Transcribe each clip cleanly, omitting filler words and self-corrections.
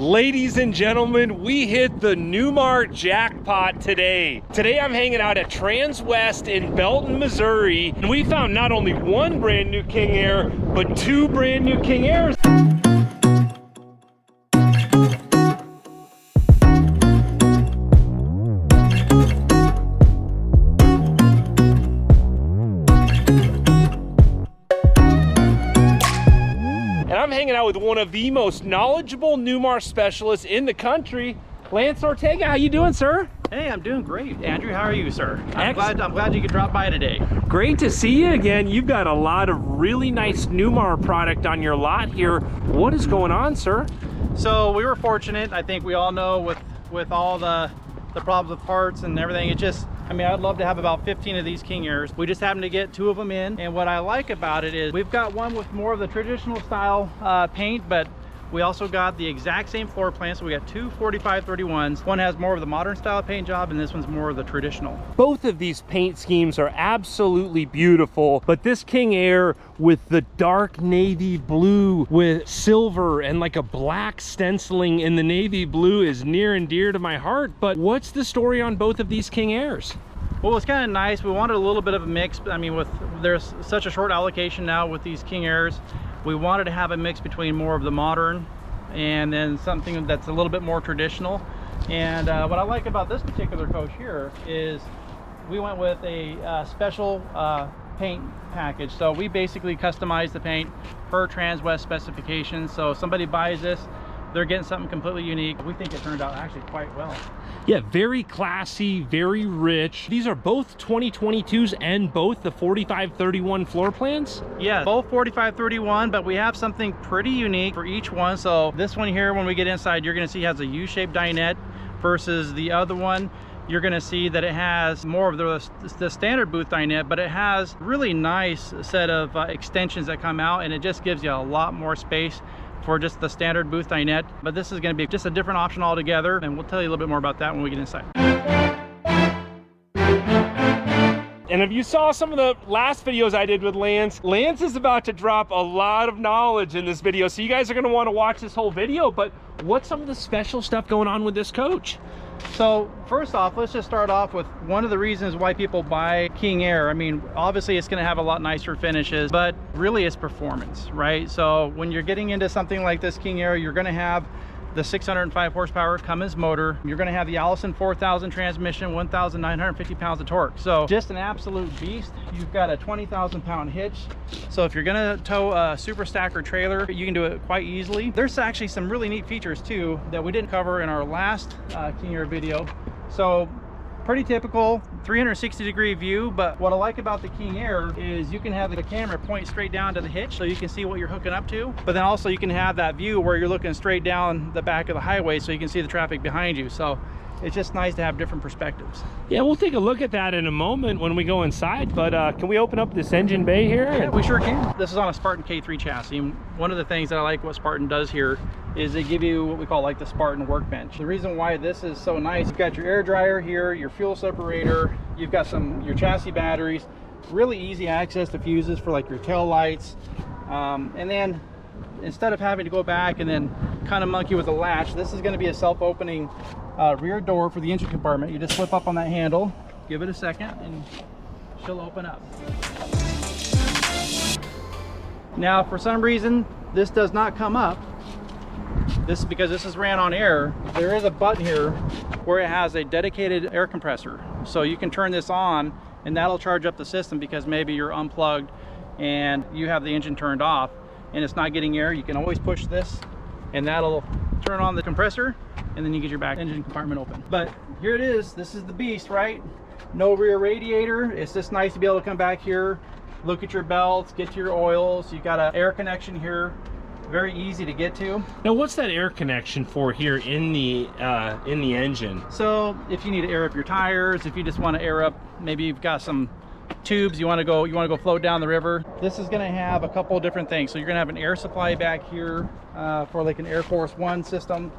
Ladies and gentlemen, we hit the Newmar jackpot today. Today I'm hanging out at Transwest in Belton, Missouri, and we found not only one brand new King Aire, but two brand new King Aires. I'm hanging out with one of the most knowledgeable Newmar specialists in the country, Lance Ortega. How you doing, sir? Hey, I'm doing great. Andrew, how are you, sir? I'm glad you could drop by today. Great to see you again. You've got a lot of really nice Newmar product on your lot here. What is going on, sir? So we were fortunate. I think we all know with all the problems with parts and everything, I'd love to have about 15 of these King Aires. We just happened to get 2 of them in, and what I like about it is we've got one with more of the traditional style paint, but we also got the exact same floor plan. So we got 2 4531s. One has more of the modern style paint job, and this one's more of the traditional. Both of these paint schemes are absolutely beautiful, but this King Aire with the dark navy blue with silver and like a black stenciling in the navy blue is near and dear to my heart. But what's the story on both of these King Aires? Well, it's kind of nice. We wanted a little bit of a mix. There's such a short allocation now with these King Aires. We wanted to have a mix between more of the modern and then something that's a little bit more traditional. And what I like about this particular coach here is we went with a special paint package. So we basically customized the paint per Transwest specifications. So if somebody buys this, they're getting something completely unique. We think it turned out actually quite well. Yeah, very classy, very rich. These are both 2022s and both the 4531 floor plans? Yeah, both 4531, but we have something pretty unique for each one. So this one here, when we get inside, you're gonna see has a U-shaped dinette versus the other one. You're gonna see that it has more of the standard booth dinette, but it has really nice set of extensions that come out, and it just gives you a lot more space for just the standard booth dinette. But this is going to be just a different option altogether, and we'll tell you a little bit more about that when we get inside. And if you saw some of the last videos I did with Lance is about to drop a lot of knowledge in this video, so you guys are going to want to watch this whole video. But what's some of the special stuff going on with this coach? So first off, let's just start off with one of the reasons why people buy King Aire. Obviously it's going to have a lot nicer finishes, but really it's performance, right? So when you're getting into something like this King Aire, you're going to have the 605 horsepower Cummins motor. You're going to have the Allison 4000 transmission, 1,950 pounds of torque. So just an absolute beast. You've got a 20,000 pound hitch. So if you're going to tow a super stacker trailer, you can do it quite easily. There's actually some really neat features too that we didn't cover in our last King Aire video. So pretty typical 360-degree view, but what I like about the King Aire is you can have the camera point straight down to the hitch so you can see what you're hooking up to, but then also you can have that view where you're looking straight down the back of the highway so you can see the traffic behind you. So it's just nice to have different perspectives. Yeah, we'll take a look at that in a moment when we go inside, but can we open up this engine bay here? Yeah, we sure can. This is on a Spartan K3 chassis, and one of the things that I like what Spartan does here is they give you what we call like the Spartan workbench. The reason why this is so nice, you've got your air dryer here, your fuel separator, you've got your chassis batteries, really easy access to fuses for like your tail lights, and then instead of having to go back and then kind of monkey with a latch, this is going to be a self-opening rear door for the engine compartment. You just flip up on that handle, give it a second, and she'll open up. Now, for some reason, this does not come up. This is because this is ran on air. There is a button here where it has a dedicated air compressor. So you can turn this on, and that'll charge up the system because maybe you're unplugged and you have the engine turned off and it's not getting air. You can always push this, and that'll turn on the compressor, and then you get your back engine compartment open. But here it is. This is the beast, right? No rear radiator. It's just nice to be able to come back here, look at your belts, get to your oils. You've got an air connection here, very easy to get to. Now, what's that air connection for here in the engine? So if you need to air up your tires, if you just want to air up, maybe you've got some tubes you want to go float down the river, this is going to have a couple of different things. So you're going to have an air supply back here for like an Air Force One system,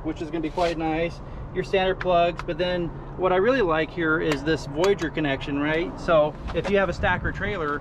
which is going to be quite nice. Your standard plugs, but then what I really like here is this Voyager connection, right? So if you have a stacker trailer,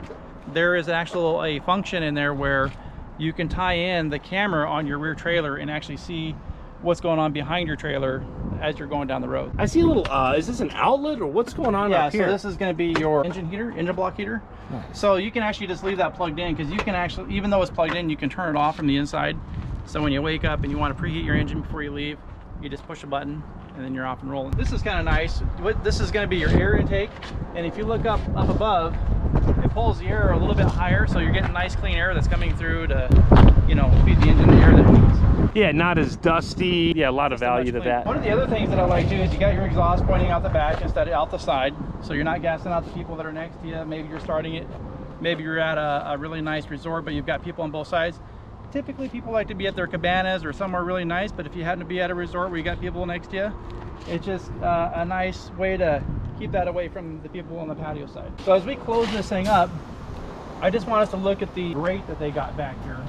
there is a function in there where you can tie in the camera on your rear trailer and actually see what's going on behind your trailer as you're going down the road. I see a little, is this an outlet or what's going on up here? So this is going to be your engine heater, engine block heater. Nice. So you can actually just leave that plugged in, because you can actually, even though it's plugged in, you can turn it off from the inside. So when you wake up and you want to preheat your engine before you leave, you just push a button and then you're off and rolling. This is kind of nice. This is going to be your air intake, and if you look up above, it pulls the air a little bit higher, so you're getting nice clean air that's coming through to, you know, feed the engine the air that it needs. Yeah, not as dusty. Yeah, a lot of value to that. One of the other things that I like too is you got your exhaust pointing out the back instead of out the side, so you're not gassing out the people that are next to you. Maybe you're starting it, maybe you're at a really nice resort, but you've got people on both sides. Typically people like to be at their cabanas or somewhere really nice, but if you happen to be at a resort where you got people next to you, it's just a nice way to keep that away from the people on the patio side. So as we close this thing up, I just want us to look at the grate that they got back here.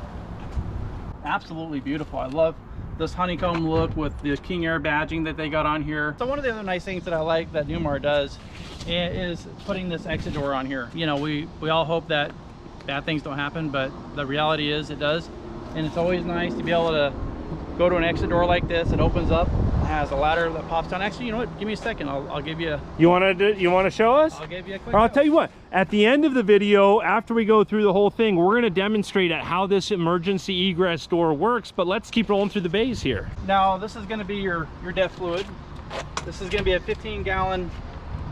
Absolutely beautiful. I love this honeycomb look with the King Air badging that they got on here. So one of the other nice things that I like that Newmar does is putting this exit door on here. You know, we all hope that bad things don't happen, but the reality is it does. And it's always nice to be able to go to an exit door like this. It opens up, has a ladder that pops down. Actually, you know what? Give me a second. I'll give you. You want to show us? I'll give you a quick. I'll tell you what. At the end of the video, after we go through the whole thing, we're going to demonstrate at how this emergency egress door works. But let's keep rolling through the bays here. Now, this is going to be your DEF fluid. This is going to be a 15-gallon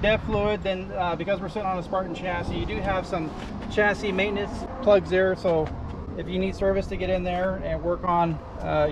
DEF fluid. Then, because we're sitting on a Spartan chassis, you do have some chassis maintenance plugs there. So if you need service to get in there and work on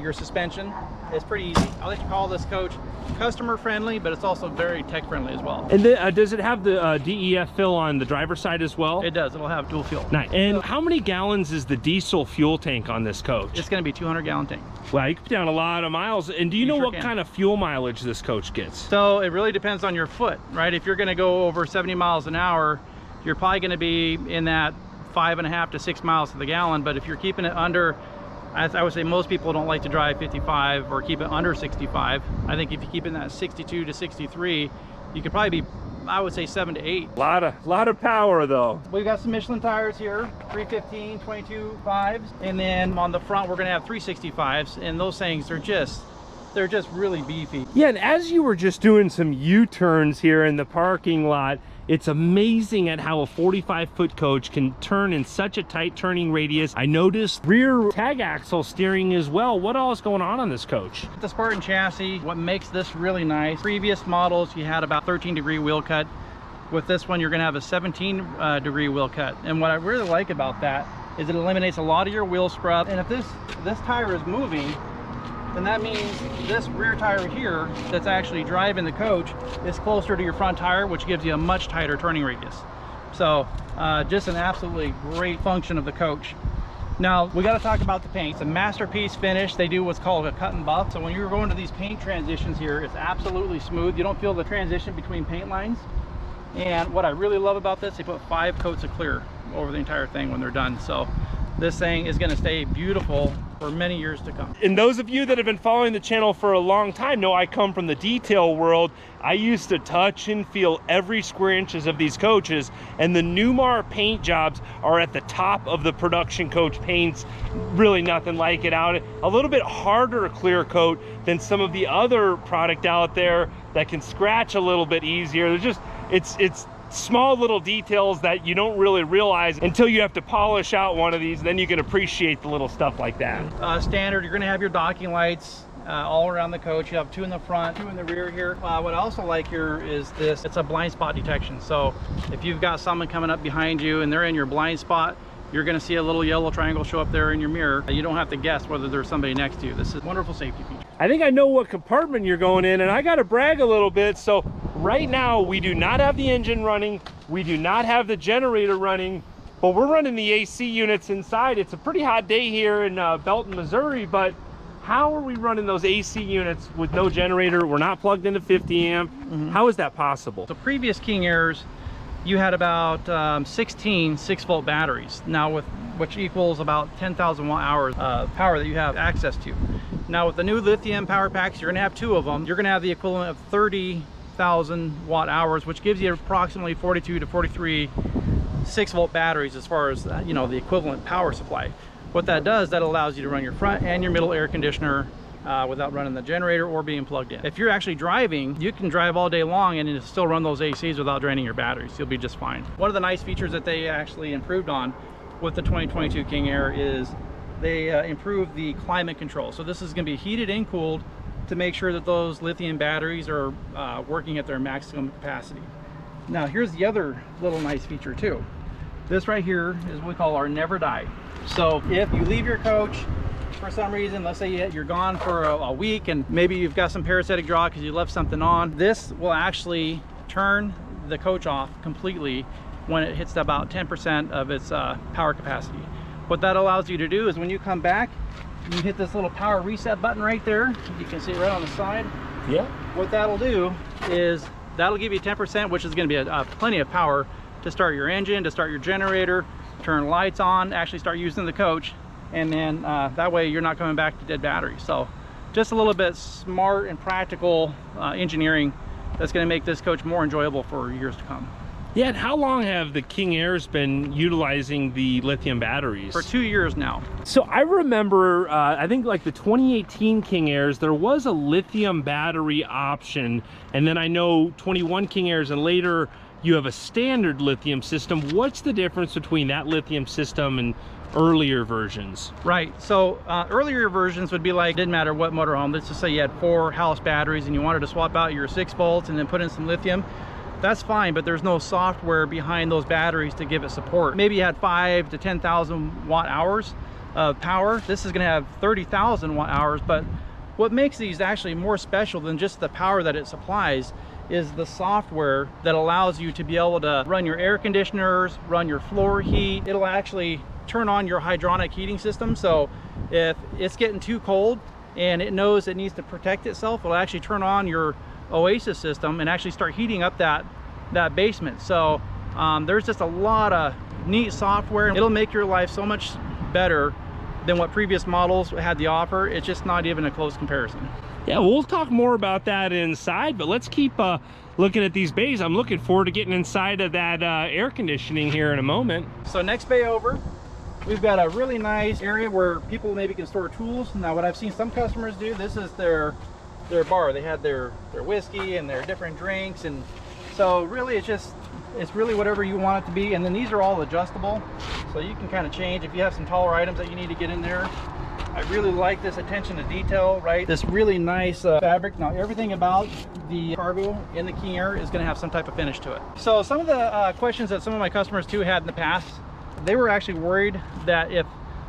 your suspension, it's pretty easy. I like to call this coach customer friendly, but it's also very tech friendly as well. And then, does it have the DEF fill on the driver's side as well? It does. It'll have dual fuel. Nice. And how many gallons is the diesel fuel tank on this coach? It's going to be 200-gallon tank. Wow, you can put down a lot of miles. And do you know what kind of fuel mileage this coach gets? So it really depends on your foot, right? If you're going to go over 70 miles an hour, you're probably going to be in that 5.5 to 6 miles to the gallon. But if you're keeping it under, I would say most people don't like to drive 55 or keep it under 65. I think if you keep it in that 62 to 63, you could probably be, I would say 7 to 8. Lot of power though. We've got some Michelin tires here, 315, 22 5s, and then on the front we're going to have 365s, and those things are they're just really beefy. Yeah, and as you were just doing some U-turns here in the parking lot, it's amazing at how a 45-foot coach can turn in such a tight turning radius. I noticed rear tag axle steering as well. What all is going on this coach? The Spartan chassis, what makes this really nice, previous models you had about 13-degree wheel cut. With this one you're going to have a 17-degree wheel cut. And what I really like about that is it eliminates a lot of your wheel scrub. And if this tire is moving, then that means this rear tire here that's actually driving the coach is closer to your front tire, which gives you a much tighter turning radius. So just an absolutely great function of the coach. Now we got to talk about the paint. It's a masterpiece finish. They do what's called a cut and buff. So when you're going to these paint transitions here, it's absolutely smooth. You don't feel the transition between paint lines. And what I really love about this, they put 5 coats of clear over the entire thing when they're done. So this thing is going to stay beautiful for many years to come. And those of you that have been following the channel for a long time know I come from the detail world. I used to touch and feel every square inches of these coaches, and the Newmar paint jobs are at the top of the production coach paints. Really nothing like it out. A little bit harder clear coat than some of the other product out there that can scratch a little bit easier. There's just, it's small little details that you don't really realize until you have to polish out one of these, then you can appreciate the little stuff like that. Standard, you're going to have your docking lights all around the coach. You have 2 in the front, 2 in the rear here. What I also like here is this, it's a blind spot detection. So if you've got someone coming up behind you and they're in your blind spot, you're going to see a little yellow triangle show up there in your mirror. You don't have to guess whether there's somebody next to you. This is a wonderful safety feature. I think I know what compartment you're going in, and I got to brag a little bit. So right now we do not have the engine running, we do not have the generator running, but we're running the AC units inside. It's a pretty hot day here in Belton, Missouri, but how are we running those AC units with no generator? We're not plugged into 50 amp. How is that possible? So previous King Airs, you had about 16 6-volt batteries, now which equals about 10,000 watt hours of power that you have access to. Now with the new lithium power packs, you're going to have 2 of them. You're going to have the equivalent of 30,000 watt hours, which gives you approximately 42 to 43 6-volt batteries as far as the equivalent power supply. What that does, that allows you to run your front and your middle air conditioner without running the generator or being plugged in. If you're actually driving, you can drive all day long and it'll still run those ACs without draining your batteries. You'll be just fine. One of the nice features that they actually improved on with the 2022 King Air is they improved the climate control. So this is going to be heated and cooled to make sure that those lithium batteries are working at their maximum capacity. Now here's the other little nice feature too. This right here is what we call our never die. So if you leave your coach for some reason, let's say you're gone for a week and maybe you've got some parasitic draw because you left something on, this will actually turn the coach off completely when it hits about 10% of its power capacity. What that allows you to do is when you come back, you hit this little power reset button right there. You can see it right on the side. Yeah. What that'll do is that'll give you 10%, which is going to be plenty of power to start your engine, to start your generator, turn lights on, actually start using the coach. And then that way you're not coming back to dead batteries. So just a little bit smart and practical engineering that's going to make this coach more enjoyable for years to come. Yeah, and how long have the King Airs been utilizing the lithium batteries? For 2 years now. So I remember, I think like the 2018 King Airs, there was a lithium battery option. And then I know 21 King Airs and later you have a standard lithium system. What's the difference between that lithium system and earlier versions? Right, so earlier versions would be like, didn't matter what motorhome, let's just say you had 4 house batteries and you wanted to swap out your 6 volts and then put in some lithium. That's fine, but there's no software behind those batteries to give it support. Maybe you had 5 to 10,000 watt hours of power. This is gonna have 30,000 watt hours, but what makes these actually more special than just the power that it supplies is the software that allows you to be able to run your air conditioners, run your floor heat. It'll actually turn on your hydronic heating system. So if it's getting too cold and it knows it needs to protect itself, it'll actually turn on your Oasis system and actually start heating up that basement. So there's just a lot of neat software. It'll make your life so much better than what previous models had to offer. It's just not even a close comparison. Yeah, we'll talk more about that inside, but let's keep looking at these bays. I'm looking forward to getting inside of that air conditioning here in a moment. So next bay over, we've got a really nice area where people maybe can store tools. Now what I've seen some customers do, this is their bar. They had their whiskey and their different drinks, and so really it's really whatever you want it to be. And then these are all adjustable, so you can kind of change if you have some taller items that you need to get in there. I really like this attention to detail, right? This really nice fabric. Now everything about the cargo in the King Air is going to have some type of finish to it. So some of the questions that some of my customers too had in the past, they were actually worried that if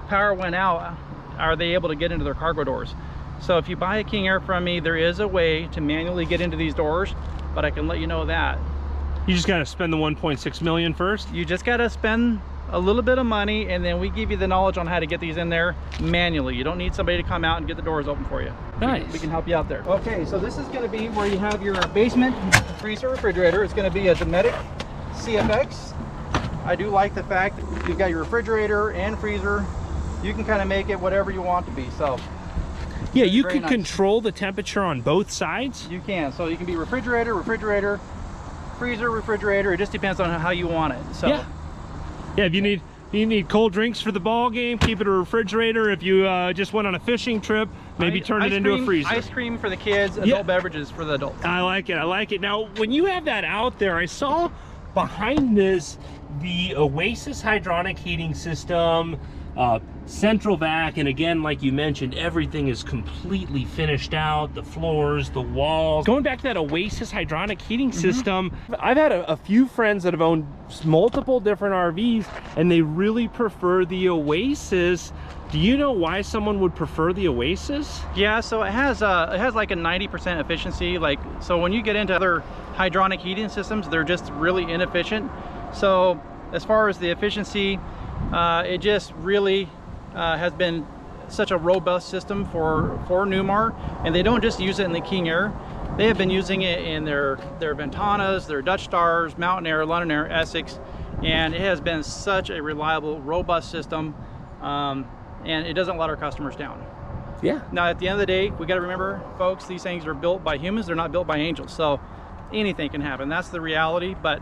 power went out, are they able to get into their cargo doors? So if you buy a King Air from me, there is a way to manually get into these doors, but I can let you know that. You just got to spend the 1.6 million first? You just got to spend a little bit of money, and then we give you the knowledge on how to get these in there manually. You don't need somebody to come out and get the doors open for you. Nice. We can help you out there. Okay, so this is going to be where you have your basement freezer refrigerator. It's going to be a Dometic CFX. I do like the fact that you've got your refrigerator and freezer. You can kind of make it whatever you want to be. So yeah, you can control the temperature on both sides? You can. So you can be refrigerator, freezer, refrigerator. It just depends on how you want it. So yeah, if you need cold drinks for the ball game, keep it a refrigerator. If you just went on a fishing trip, maybe turn it into a freezer. Ice cream for the kids, adult beverages for the adults. I like it, I like it. Now, when you have that out there, I saw behind this the Oasis hydronic heating system, central vac, and again, like you mentioned, everything is completely finished out, the floors, the walls. Going back to that Oasis hydronic heating system, I've had a few friends that have owned multiple different RVs and they really prefer the Oasis. Do you know why someone would prefer the Oasis? Yeah, so it has like a 90% efficiency. Like, so when you get into other hydronic heating systems, they're just really inefficient. So as far as the efficiency, it just really has been such a robust system for Newmar, and they don't just use it in the King Air. They have been using it in their Ventanas, their Dutch Stars, Mountain Air, London Air, Essex, and it has been such a reliable, robust system, and it doesn't let our customers down. Yeah. Now at the end of the day, we got to remember, folks, these things are built by humans. They're not built by angels, so anything can happen. That's the reality. But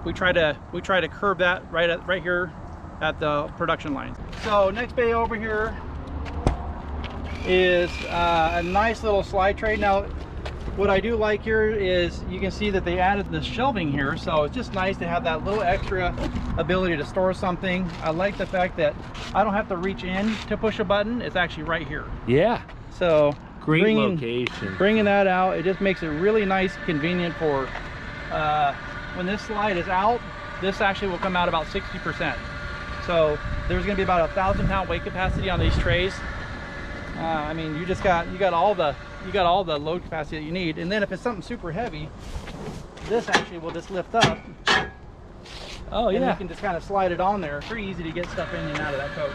we try to curb that right here at the production line. So next bay over here, is a nice little slide tray. Now, what I do like here is you can see that they added the shelving here, so it's just nice to have that little extra ability to store something. I like the fact that I don't have to reach in to push a button. It's actually right here. Yeah. So great location. Bringing that out, it just makes it really nice, convenient for when this slide is out. This actually will come out about 60%. So there's going to be about 1,000 pound weight capacity on these trays. I mean, you got all the load capacity that you need. And then if it's something super heavy, this actually will just lift up. Oh yeah. And you can just kind of slide it on there. Pretty easy to get stuff in and out of that coach.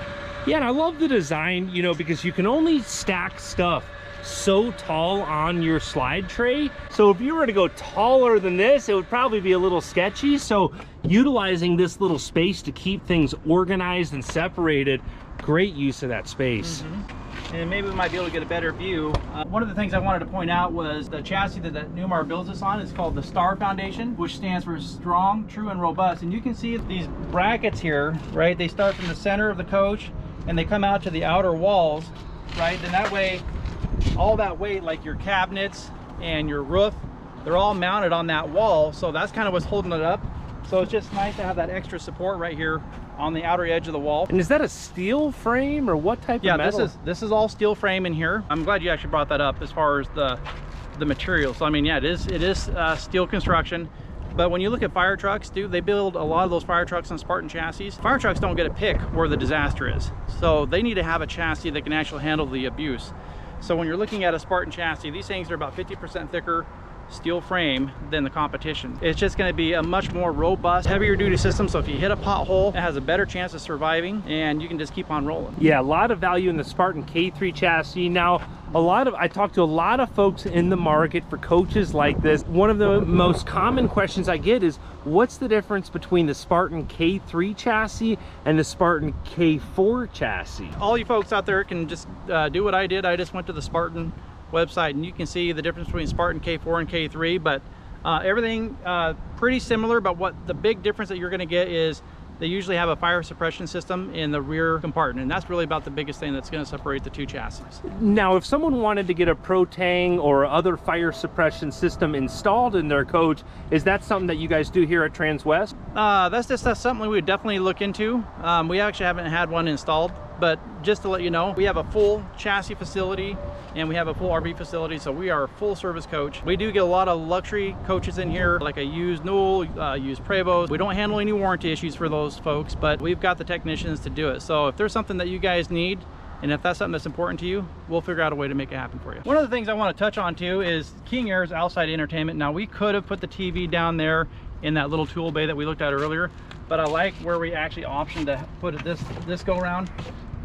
Yeah, and I love the design, you know, because you can only stack stuff so tall on your slide tray. So if you were to go taller than this, it would probably be a little sketchy. So utilizing this little space to keep things organized and separated, great use of that space. And maybe we might be able to get a better view. One of the things I wanted to point out was the chassis that Newmar builds this on is called the STAR Foundation, which stands for strong, true, and robust. And you can see these brackets here, right? They start from the center of the coach and they come out to the outer walls, right? And that way, all that weight, like your cabinets and your roof, they're all mounted on that wall. So that's kind of what's holding it up. So it's just nice to have that extra support right here on the outer edge of the wall. And is that a steel frame or what type of metal? Yeah, this is all steel frame in here. I'm glad you actually brought that up as far as the material. So I mean, yeah, it is steel construction. But when you look at fire trucks, dude, they build a lot of those fire trucks on Spartan chassis. Fire trucks don't get to pick where the disaster is. So they need to have a chassis that can actually handle the abuse. So when you're looking at a Spartan chassis, these things are about 50% thicker steel frame than the competition. It's just going to be a much more robust, heavier duty system. So if you hit a pothole, it has a better chance of surviving and you can just keep on rolling. Yeah, a lot of value in the Spartan K3 chassis. Now, I talked to a lot of folks in the market for coaches like this. One of the most common questions I get is, what's the difference between the Spartan K3 chassis and the Spartan K4 chassis? All you folks out there can just do what I did. I just went to the Spartan website and you can see the difference between Spartan K4 and K3, but everything pretty similar. But what the big difference that you're going to get is they usually have a fire suppression system in the rear compartment, and that's really about the biggest thing that's going to separate the two chassis. Now, if someone wanted to get a Protang or other fire suppression system installed in their coach, is that something that you guys do here at Transwest? That's something we would definitely look into. We actually haven't had one installed, but just to let you know, we have a full chassis facility and we have a full RV facility, so we are a full service coach. We do get a lot of luxury coaches in here, like a used Newell, used Prevost. We don't handle any warranty issues for those folks, but we've got the technicians to do it. So if there's something that you guys need, and if that's something that's important to you, we'll figure out a way to make it happen for you. One of the things I want to touch on too is King Aire's outside entertainment. Now, we could have put the TV down there in that little tool bay that we looked at earlier, but I like where we actually optioned to put it this go around.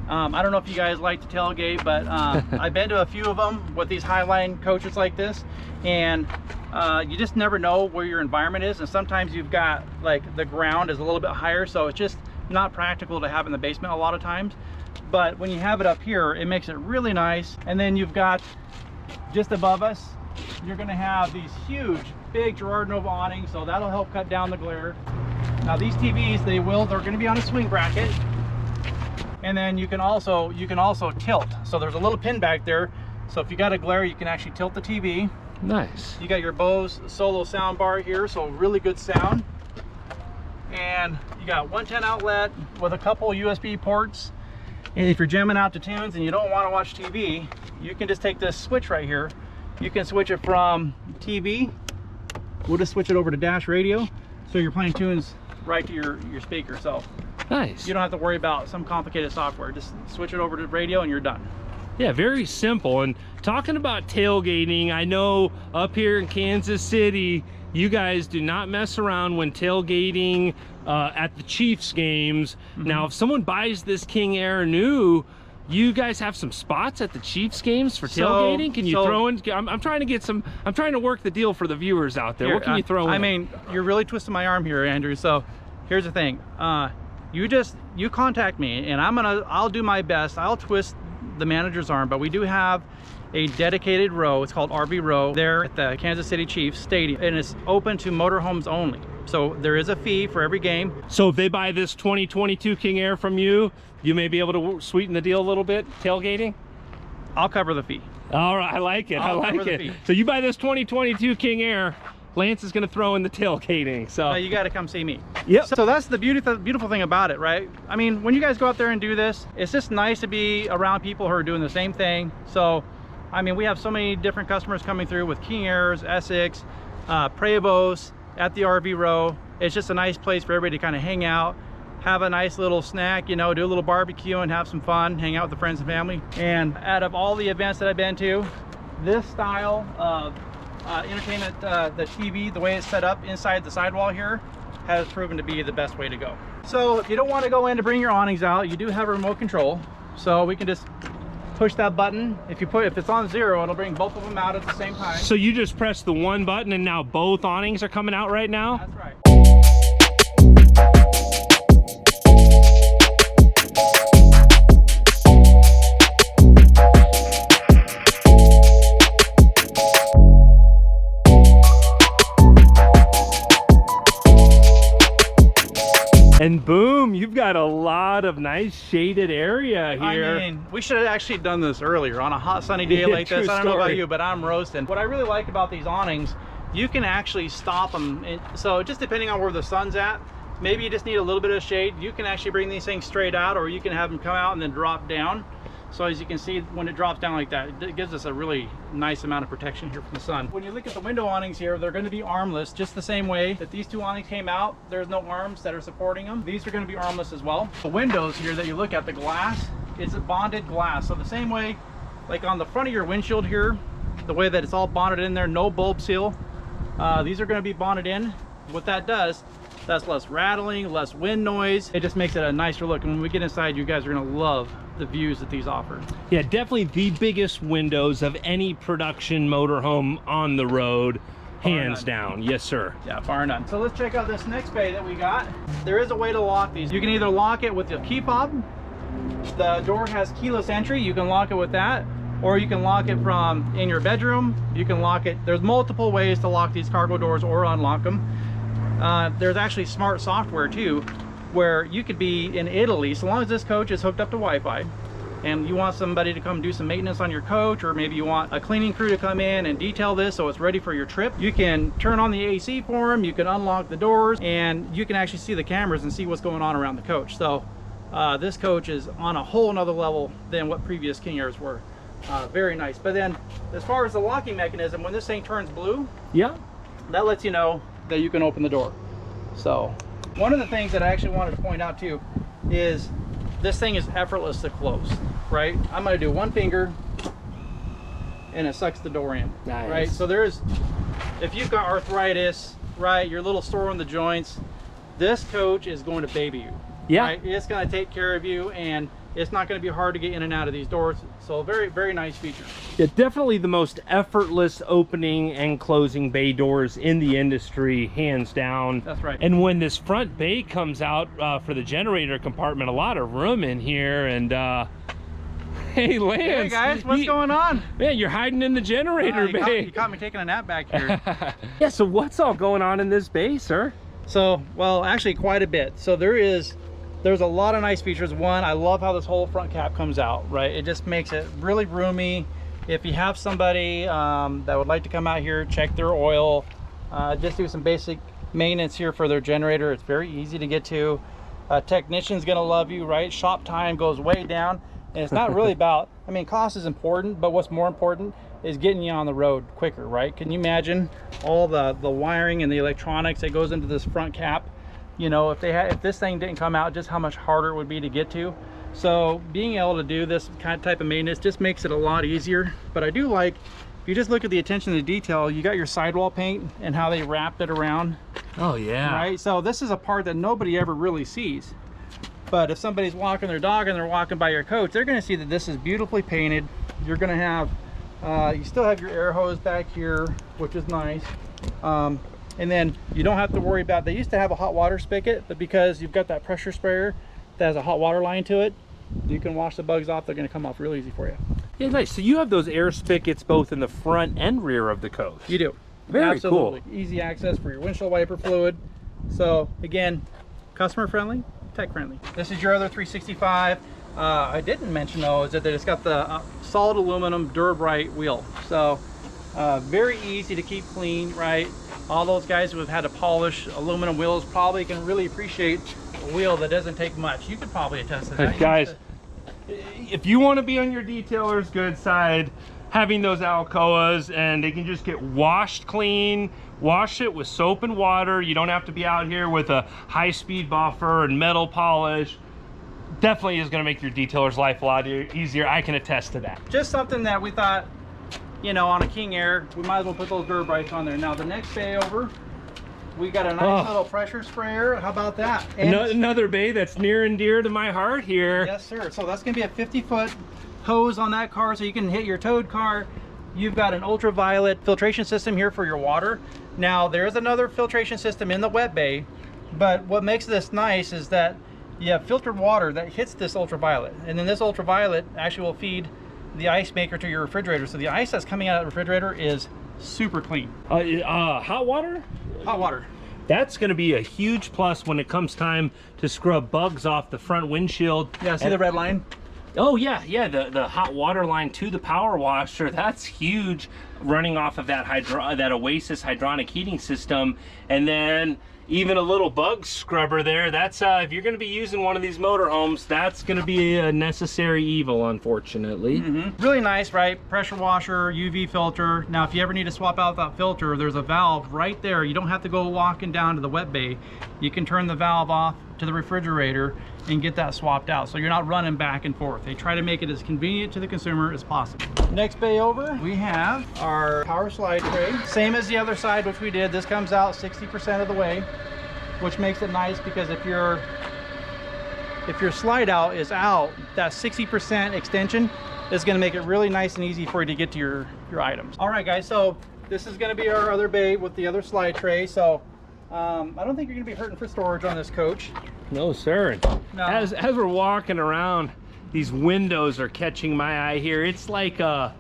I don't know if you guys like to tailgate, but I've been to a few of them with these Highline coaches like this, and you just never know where your environment is. And sometimes you've got, like, the ground is a little bit higher, so it's just not practical to have in the basement a lot of times. But when you have it up here, it makes it really nice. And then you've got, just above us, you're going to have these huge, big Gerard Nova awnings, so that'll help cut down the glare. Now, these TVs, they're going to be on a swing bracket. And then you can also tilt. So there's a little pin back there. So if you got a glare, you can actually tilt the TV. Nice. You got your Bose solo sound bar here, so really good sound. And you got 110 outlet with a couple USB ports. And if you're jamming out to tunes and you don't want to watch TV, you can just take this switch right here. You can switch it from TV. We'll just switch it over to dash radio. So you're playing tunes right to your speaker. So nice. You don't have to worry about some complicated software. Just switch it over to radio and you're done. Yeah, very simple. And talking about tailgating, I know up here in Kansas City, you guys do not mess around when tailgating at the Chiefs games. Now, if someone buys this King Aire new, you guys have some spots at the Chiefs games for tailgating? Can you throw in? I'm trying to get some. I'm trying to work the deal for the viewers out there. Here, what can you throw in? I mean, you're really twisting my arm here, Andrew. So here's the thing. You contact me, and I'll do my best. I'll twist the manager's arm, but we do have a dedicated row. It's called RV row there at the Kansas City Chiefs Stadium, and it's open to motorhomes only. So there is a fee for every game. So if they buy this 2022 King Aire from you, you may be able to sweeten the deal a little bit, tailgating? I'll cover the fee. All right, I like it. I like it. Fee. So you buy this 2022 King Air, Lance is going to throw in the tailgating. So you got to come see me. Yep. So that's the beautiful thing about it, right? I mean, when you guys go out there and do this, it's just nice to be around people who are doing the same thing. So, I mean, we have so many different customers coming through with King Airs, Essex, Prevost at the RV Row. It's just a nice place for everybody to kind of hang out, have a nice little snack, you know, do a little barbecue and have some fun, hang out with the friends and family. And out of all the events that I've been to, this style of entertainment, the TV, the way it's set up inside the sidewall here, has proven to be the best way to go. So if you don't want to go in to bring your awnings out, you do have a remote control. So we can just push that button. If it's on 0, it'll bring both of them out at the same time. So you just press the one button and now both awnings are coming out right now? That's right. And boom, you've got a lot of nice shaded area here. I mean, we should have actually done this earlier on a hot sunny day like this. I don't know about you, but I'm roasting. What I really like about these awnings, you can actually stop them. So just depending on where the sun's at, maybe you just need a little bit of shade. You can actually bring these things straight out, or you can have them come out and then drop down. So as you can see, when it drops down like that, it gives us a really nice amount of protection here from the sun. When you look at the window awnings here, they're going to be armless, just the same way that these two awnings came out. There's no arms that are supporting them. These are going to be armless as well. The windows here that you look at, the glass, it's a bonded glass. So the same way, like on the front of your windshield here, the way that it's all bonded in there, no bulb seal. These are going to be bonded in. What that does, that's less rattling, less wind noise. It just makes it a nicer look. And when we get inside, you guys are going to love the views that these offer. Yeah, definitely the biggest windows of any production motorhome on the road, hands down. Yes, sir. Yeah, bar none. So let's check out this next bay that we got. There is a way to lock these. You can either lock it with the key fob. The door has keyless entry. You can lock it with that, or you can lock it from in your bedroom. You can lock it. There's multiple ways to lock these cargo doors or unlock them. There's actually smart software too, where you could be in Italy, so long as this coach is hooked up to Wi-Fi and you want somebody to come do some maintenance on your coach, or maybe you want a cleaning crew to come in and detail this so it's ready for your trip, you can turn on the AC for them, you can unlock the doors, and you can actually see the cameras and see what's going on around the coach. So this coach is on a whole nother level than what previous King Airs were. Very nice. But then as far as the locking mechanism, when this thing turns blue, yeah, that lets you know that you can open the door. So one of the things that I actually wanted to point out too is this thing is effortless to close, right? I'm going to do one finger and it sucks the door in. Nice. Right? So if you've got arthritis, right, you're a little sore on the joints, this coach is going to baby you. Yeah. Right? It's going to take care of you, and it's not going to be hard to get in and out of these doors. So very, very nice feature. Yeah, definitely the most effortless opening and closing bay doors in the industry, hands down. That's right. And when this front bay comes out for the generator compartment, a lot of room in here. And hey, Lance. Hey guys, what's going on? Man, you're hiding in the generator bay. You caught me taking a nap back here. Yeah, so what's all going on in this bay, sir? So, well, actually quite a bit. So there's a lot of nice features. One, I love how this whole front cap comes out, right? It just makes it really roomy. If you have somebody that would like to come out here, check their oil, just do some basic maintenance here for their generator, it's very easy to get to. Technician's gonna love you, right? Shop time goes way down. And it's not really about, I mean, cost is important, but what's more important is getting you on the road quicker, right? Can you imagine all the wiring and the electronics that goes into this front cap? You know, if this thing didn't come out, just how much harder it would be to get to. So being able to do this kind of type of maintenance just makes it a lot easier. But I do like, if you just look at the attention to detail, you got your sidewall paint and how they wrapped it around. Oh yeah. Right, so this is a part that nobody ever really sees. But if somebody's walking their dog and they're walking by your coach, they're gonna see that this is beautifully painted. You're gonna have, you still have your air hose back here, which is nice. And then you don't have to worry about, they used to have a hot water spigot, but because you've got that pressure sprayer that has a hot water line to it, you can wash the bugs off. They're going to come off real easy for you. Yeah, nice. So you have those air spigots both in the front and rear of the coach. You do. Very Absolutely. cool. Easy access for your windshield wiper fluid. So again, customer friendly, tech friendly. This is your other 365. I didn't mention though is that it's got the solid aluminum Durabrite wheel. So very easy to keep clean, right? All those guys who have had to polish aluminum wheels probably can really appreciate a wheel that doesn't take much. You could probably attest to that. Guys, if you want to be on your detailer's good side, having those Alcoas, and they can just get washed clean, wash it with soap and water. You don't have to be out here with a high-speed buffer and metal polish. Definitely is going to make your detailer's life a lot easier. I can attest to that. Just something that we thought, you know, on a King Aire, we might as well put those Durabrites on there. Now the next bay over, we got a nice little pressure sprayer. How about that? And another bay that's near and dear to my heart here. Yes, sir. So that's going to be a 50-foot hose on that car so you can hit your towed car. You've got an ultraviolet filtration system here for your water. Now there's another filtration system in the wet bay, but what makes this nice is that you have filtered water that hits this ultraviolet, and then this ultraviolet actually will feed the ice maker to your refrigerator. So the ice that's coming out of the refrigerator is super clean. Hot water? Hot water. That's going to be a huge plus when it comes time to scrub bugs off the front windshield. Yeah, see the red line? Oh yeah, yeah, the hot water line to the power washer, that's huge, running off of that Oasis hydronic heating system. And then even a little bug scrubber there. That's if you're going to be using one of these motorhomes, that's going to be a necessary evil, unfortunately. Really nice, right? Pressure washer, UV filter. Now if you ever need to swap out that filter, there's a valve right there. You don't have to go walking down to the wet bay. You can turn the valve off to the refrigerator and get that swapped out, so you're not running back and forth. They try to make it as convenient to the consumer as possible. Next bay over, we have our power slide tray. Same as the other side, which we did. This comes out 60% of the way, which makes it nice because if your slide out is out, that 60% extension is going to make it really nice and easy for you to get to your items. All right, guys, so this is going to be our other bay with the other slide tray. So I don't think you're going to be hurting for storage on this coach. No, sir. No. As we're walking around, these windows are catching my eye here. It's like a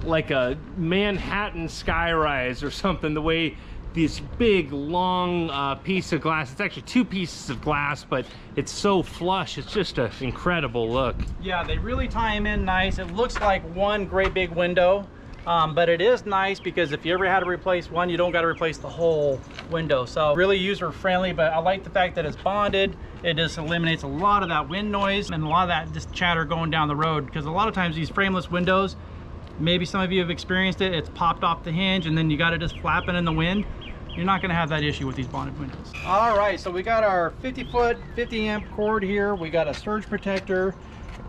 Manhattan skyrise or something, the way this big long piece of glass, it's actually two pieces of glass, but it's so flush. It's just an incredible look. Yeah, they really tie them in nice. It looks like one great big window. But it is nice because if you ever had to replace one, you don't got to replace the whole window. So really user friendly, but I like the fact that it's bonded. It just eliminates a lot of that wind noise and a lot of that just chatter going down the road, because a lot of times these frameless windows, maybe some of you have experienced it, it's popped off the hinge and then you got it just flapping in the wind. You're not going to have that issue with these bonded windows. All right, so we got our 50-foot 50-amp cord here. We got a surge protector.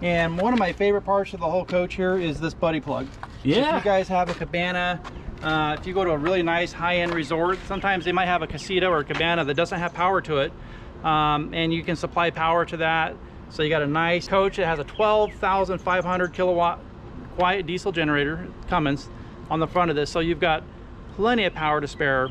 And one of my favorite parts of the whole coach here is this buddy plug. Yeah. So if you guys have a cabana, if you go to a really nice high-end resort, sometimes they might have a casita or a cabana that doesn't have power to it, and you can supply power to that. So you got a nice coach. It has a 12,500 kilowatt quiet diesel generator, Cummins, on the front of this. So you've got plenty of power to spare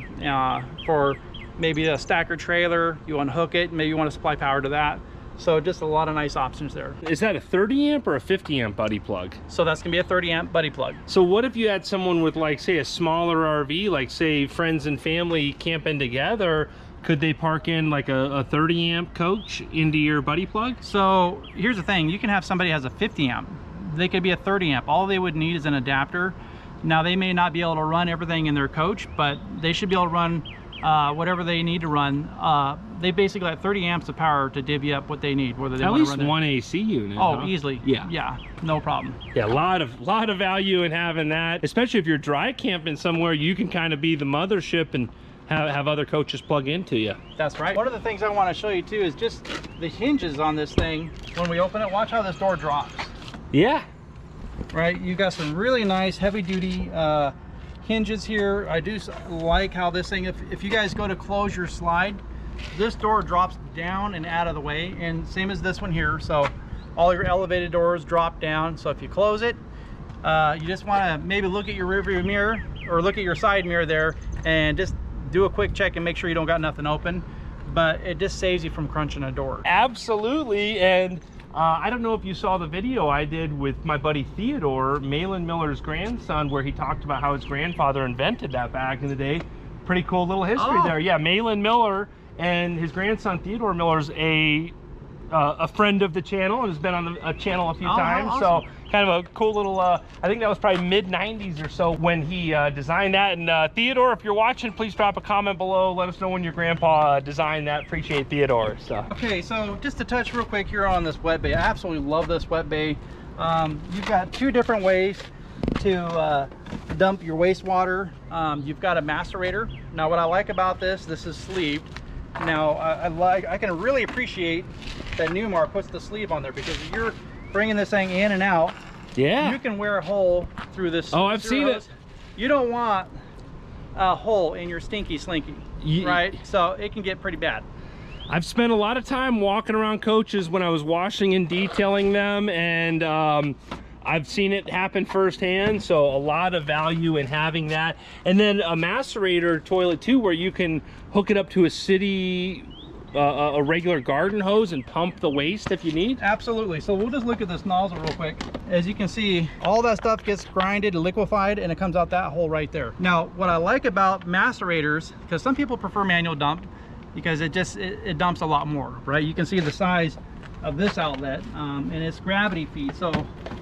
for maybe a stacker trailer. You unhook it, maybe you want to supply power to that. So just a lot of nice options there. Is that a 30 amp or a 50 amp buddy plug? So that's gonna be a 30 amp buddy plug. So what if you had someone with, like, say, a smaller RV, like say friends and family camping together, could they park in like a 30 amp coach into your buddy plug? So here's the thing, you can have somebody who has a 50 amp. They could be a 30 amp. All they would need is an adapter. Now they may not be able to run everything in their coach, but they should be able to run whatever they need to run. They basically got 30 amps of power to divvy up what they need, whether they at want least to run one AC unit. Oh, huh? easily. Yeah, no problem. Yeah, a lot of value in having that, especially if you're dry camping somewhere. You can kind of be the mothership and have other coaches plug into you. That's right. One of the things I want to show you too is just the hinges on this thing. When we open it, watch how this door drops. Yeah. Right, you got some really nice heavy duty hinges here. I do like how this thing, if you guys go to close your slide, this door drops down and out of the way, and same as this one here. So all your elevated doors drop down. So if you close it, you just want to maybe look at your rearview mirror or look at your side mirror there and just do a quick check and make sure you don't got nothing open. But it just saves you from crunching a door. Absolutely. And I don't know if you saw the video I did with my buddy Theodore, Malin Miller's grandson, where he talked about how his grandfather invented that back in the day. Pretty cool little history there. Yeah, Malin Miller and his grandson Theodore Miller's a a friend of the channel and has been on the channel a few times. Awesome. So kind of a cool little, I think that was probably mid-90s or so when he designed that. And Theodore, if you're watching, please drop a comment below. Let us know when your grandpa designed that. Appreciate Theodore. So. Okay, so just to touch real quick here on this wet bay. I absolutely love this wet bay. You've got two different ways to dump your wastewater. You've got a macerator. Now what I like about this is sleeved. Now I can really appreciate that Newmar puts the sleeve on there, because if you're bringing this thing in and out, yeah, you can wear a hole through this. Oh, I've seen it. You don't want a hole in your stinky slinky, right? So it can get pretty bad. I've spent a lot of time walking around coaches when I was washing and detailing them, and I've seen it happen firsthand, so a lot of value in having that. And then a macerator toilet too, where you can hook it up to a city, a regular garden hose and pump the waste if you need. Absolutely. So we'll just look at this nozzle real quick. As you can see, all that stuff gets grinded and liquefied, and it comes out that hole right there. Now, what I like about macerators, because some people prefer manual dump, because it dumps a lot more, right? You can see the size of this outlet, and it's gravity feed. So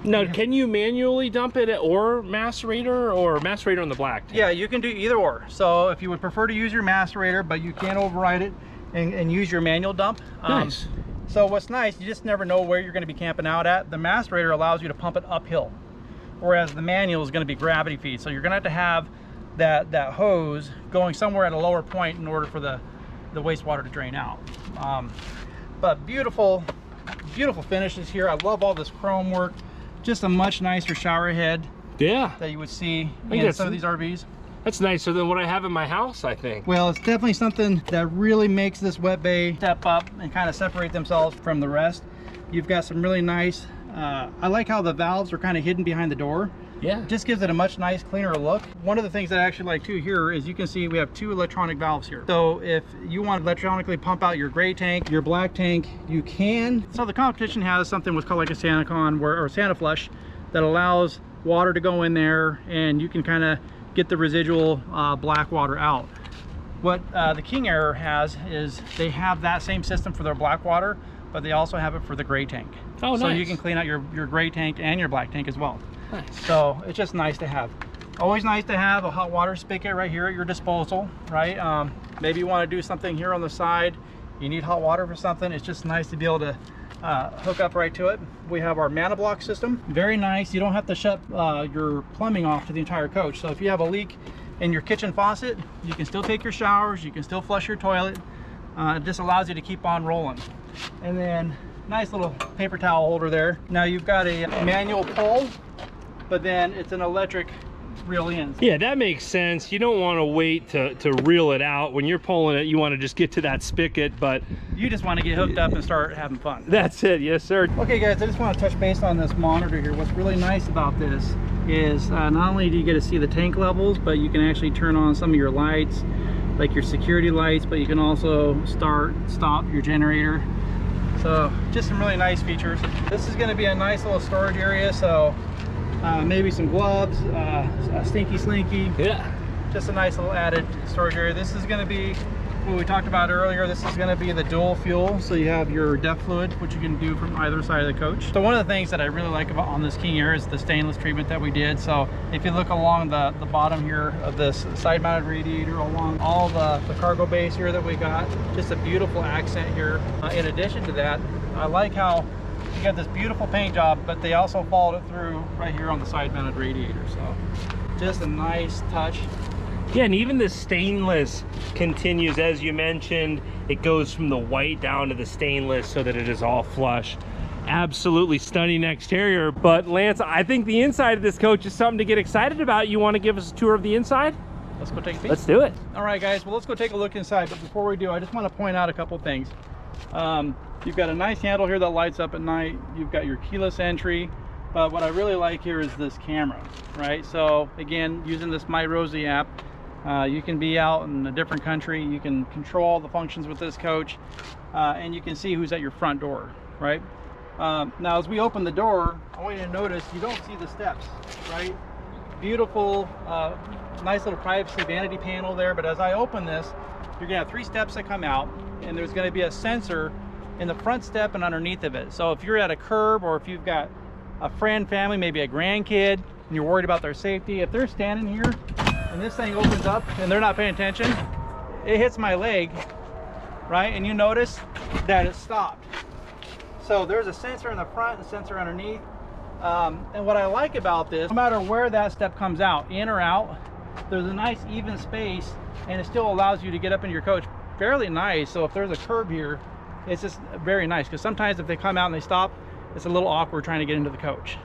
now, can you manually dump it or macerator on the black tank? Yeah, you can do either or. So if you would prefer to use your macerator, but you can't override it and use your manual dump. Nice. So what's nice, you just never know where you're going to be camping out at. The macerator allows you to pump it uphill, whereas the manual is going to be gravity feed. So you're going to have that hose going somewhere at a lower point in order for the wastewater to drain out. But beautiful finishes here. I love all this chrome work. Just a much nicer shower head, yeah, that you would see in some of these RVs. That's nicer than what I have in my house, I think. Well, it's definitely something that really makes this wet bay step up and kind of separate themselves from the rest. You've got some really nice, I like how the valves are kind of hidden behind the door. Yeah. It just gives it a much nice, cleaner look. One of the things that I actually like too here is you can see we have two electronic valves here. So if you want to electronically pump out your gray tank, your black tank, you can. So the competition has something what's called like a SantaCon or Santa Flush that allows water to go in there, and you can kind of get the residual black water out. What the King Aire has is they have that same system for their black water, but they also have it for the gray tank. Oh, nice. So you can clean out your gray tank and your black tank as well. Nice. So it's just nice to have. Always nice to have a hot water spigot right here at your disposal, right? Maybe you want to do something here on the side, you need hot water for something. It's just nice to be able to hook up right to it. We have our mana block system. Very nice. You don't have to shut your plumbing off to the entire coach. So if you have a leak in your kitchen faucet, you can still take your showers, you can still flush your toilet. It just allows you to keep on rolling. And then nice little paper towel holder there. Now you've got a manual pull, but then it's an electric reel in. Yeah, that makes sense. You don't want to wait to reel it out. When you're pulling it, you want to just get to that spigot, but you just want to get hooked up and start having fun. That's it. Yes, sir. Okay guys, I just want to touch base on this monitor here. What's really nice about this is not only do you get to see the tank levels, but you can actually turn on some of your lights, like your security lights, but you can also stop your generator. So just some really nice features. This is going to be a nice little storage area, so maybe some gloves, a stinky slinky. Yeah. Just a nice little added storage area. This is going to be what we talked about earlier. This is going to be the dual fuel, so you have your DEF fluid, which you can do from either side of the coach. So one of the things that I really like about on this King Aire is the stainless treatment that we did. So if you look along the bottom here of this side mounted radiator, along all the cargo bays here that we got, just a beautiful accent here. In addition to that, I like how you got this beautiful paint job, but they also followed it through right here on the side mounted radiator. So just a nice touch. Yeah, and even the stainless continues, as you mentioned, it goes from the white down to the stainless so that it is all flush. Absolutely stunning exterior. But Lance, I think the inside of this coach is something to get excited about. You want to give us a tour of the inside? Let's go take a peek. Let's do it. All right guys, well let's go take a look inside, but before we do, I just want to point out a couple things. You've got a nice handle here that lights up at night. You've got your keyless entry, but what I really like here is this camera, right? So again, using this My Rosie app, you can be out in a different country, you can control all the functions with this coach, and you can see who's at your front door, right? Now as we open the door, I want you to notice you don't see the steps, right? Beautiful, nice little privacy vanity panel there, but as I open this, you're gonna have 3 steps that come out, and there's gonna be a sensor in the front step and underneath of it. So if you're at a curb, or if you've got a friend, family, maybe a grandkid, and you're worried about their safety, if they're standing here and this thing opens up and they're not paying attention, it hits my leg, right? And you notice that it stopped. So there's a sensor in the front and a sensor underneath. And what I like about this, no matter where that step comes out, in or out, there's a nice even space, and it still allows you to get up into your coach fairly nice. So if there's a curb here, it's just very nice, because sometimes if they come out and they stop, it's a little awkward trying to get into the coach.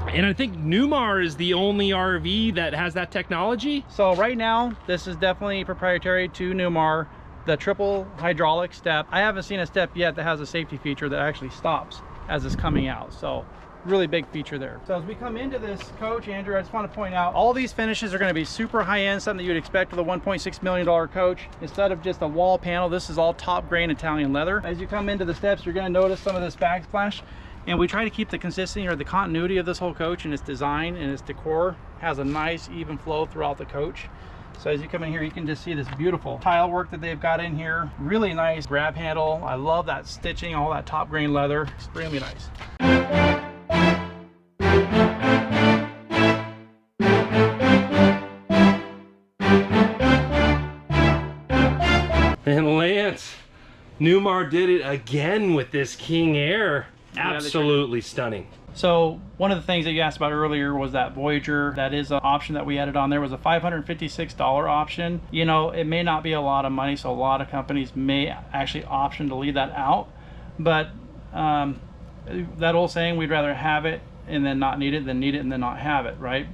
And I think Newmar is the only RV that has that technology. So right now, this is definitely proprietary to Newmar, the triple hydraulic step. I haven't seen a step yet that has a safety feature that actually stops as it's coming out. So really big feature there. So as we come into this coach, Andrew, I just want to point out all these finishes are going to be super high-end, something that you'd expect with a $1.6 million coach. Instead of just a wall panel, this is all top grain Italian leather. As you come into the steps, you're going to notice some of this backsplash, and we try to keep the consistency or the continuity of this whole coach, and its design and its decor has a nice even flow throughout the coach. So as you come in here, you can just see this beautiful tile work that they've got in here. Really nice grab handle. I love that stitching, all that top grain leather. Extremely nice. And Lance, Newmar did it again with this King Aire. Absolutely stunning. So one of the things that you asked about earlier was that Voyager. That is an option that we added on there. Was a $556 option. You know, it may not be a lot of money, so a lot of companies may actually option to leave that out. But that old saying, we'd rather have it and then not need it than need it and then not have it, right?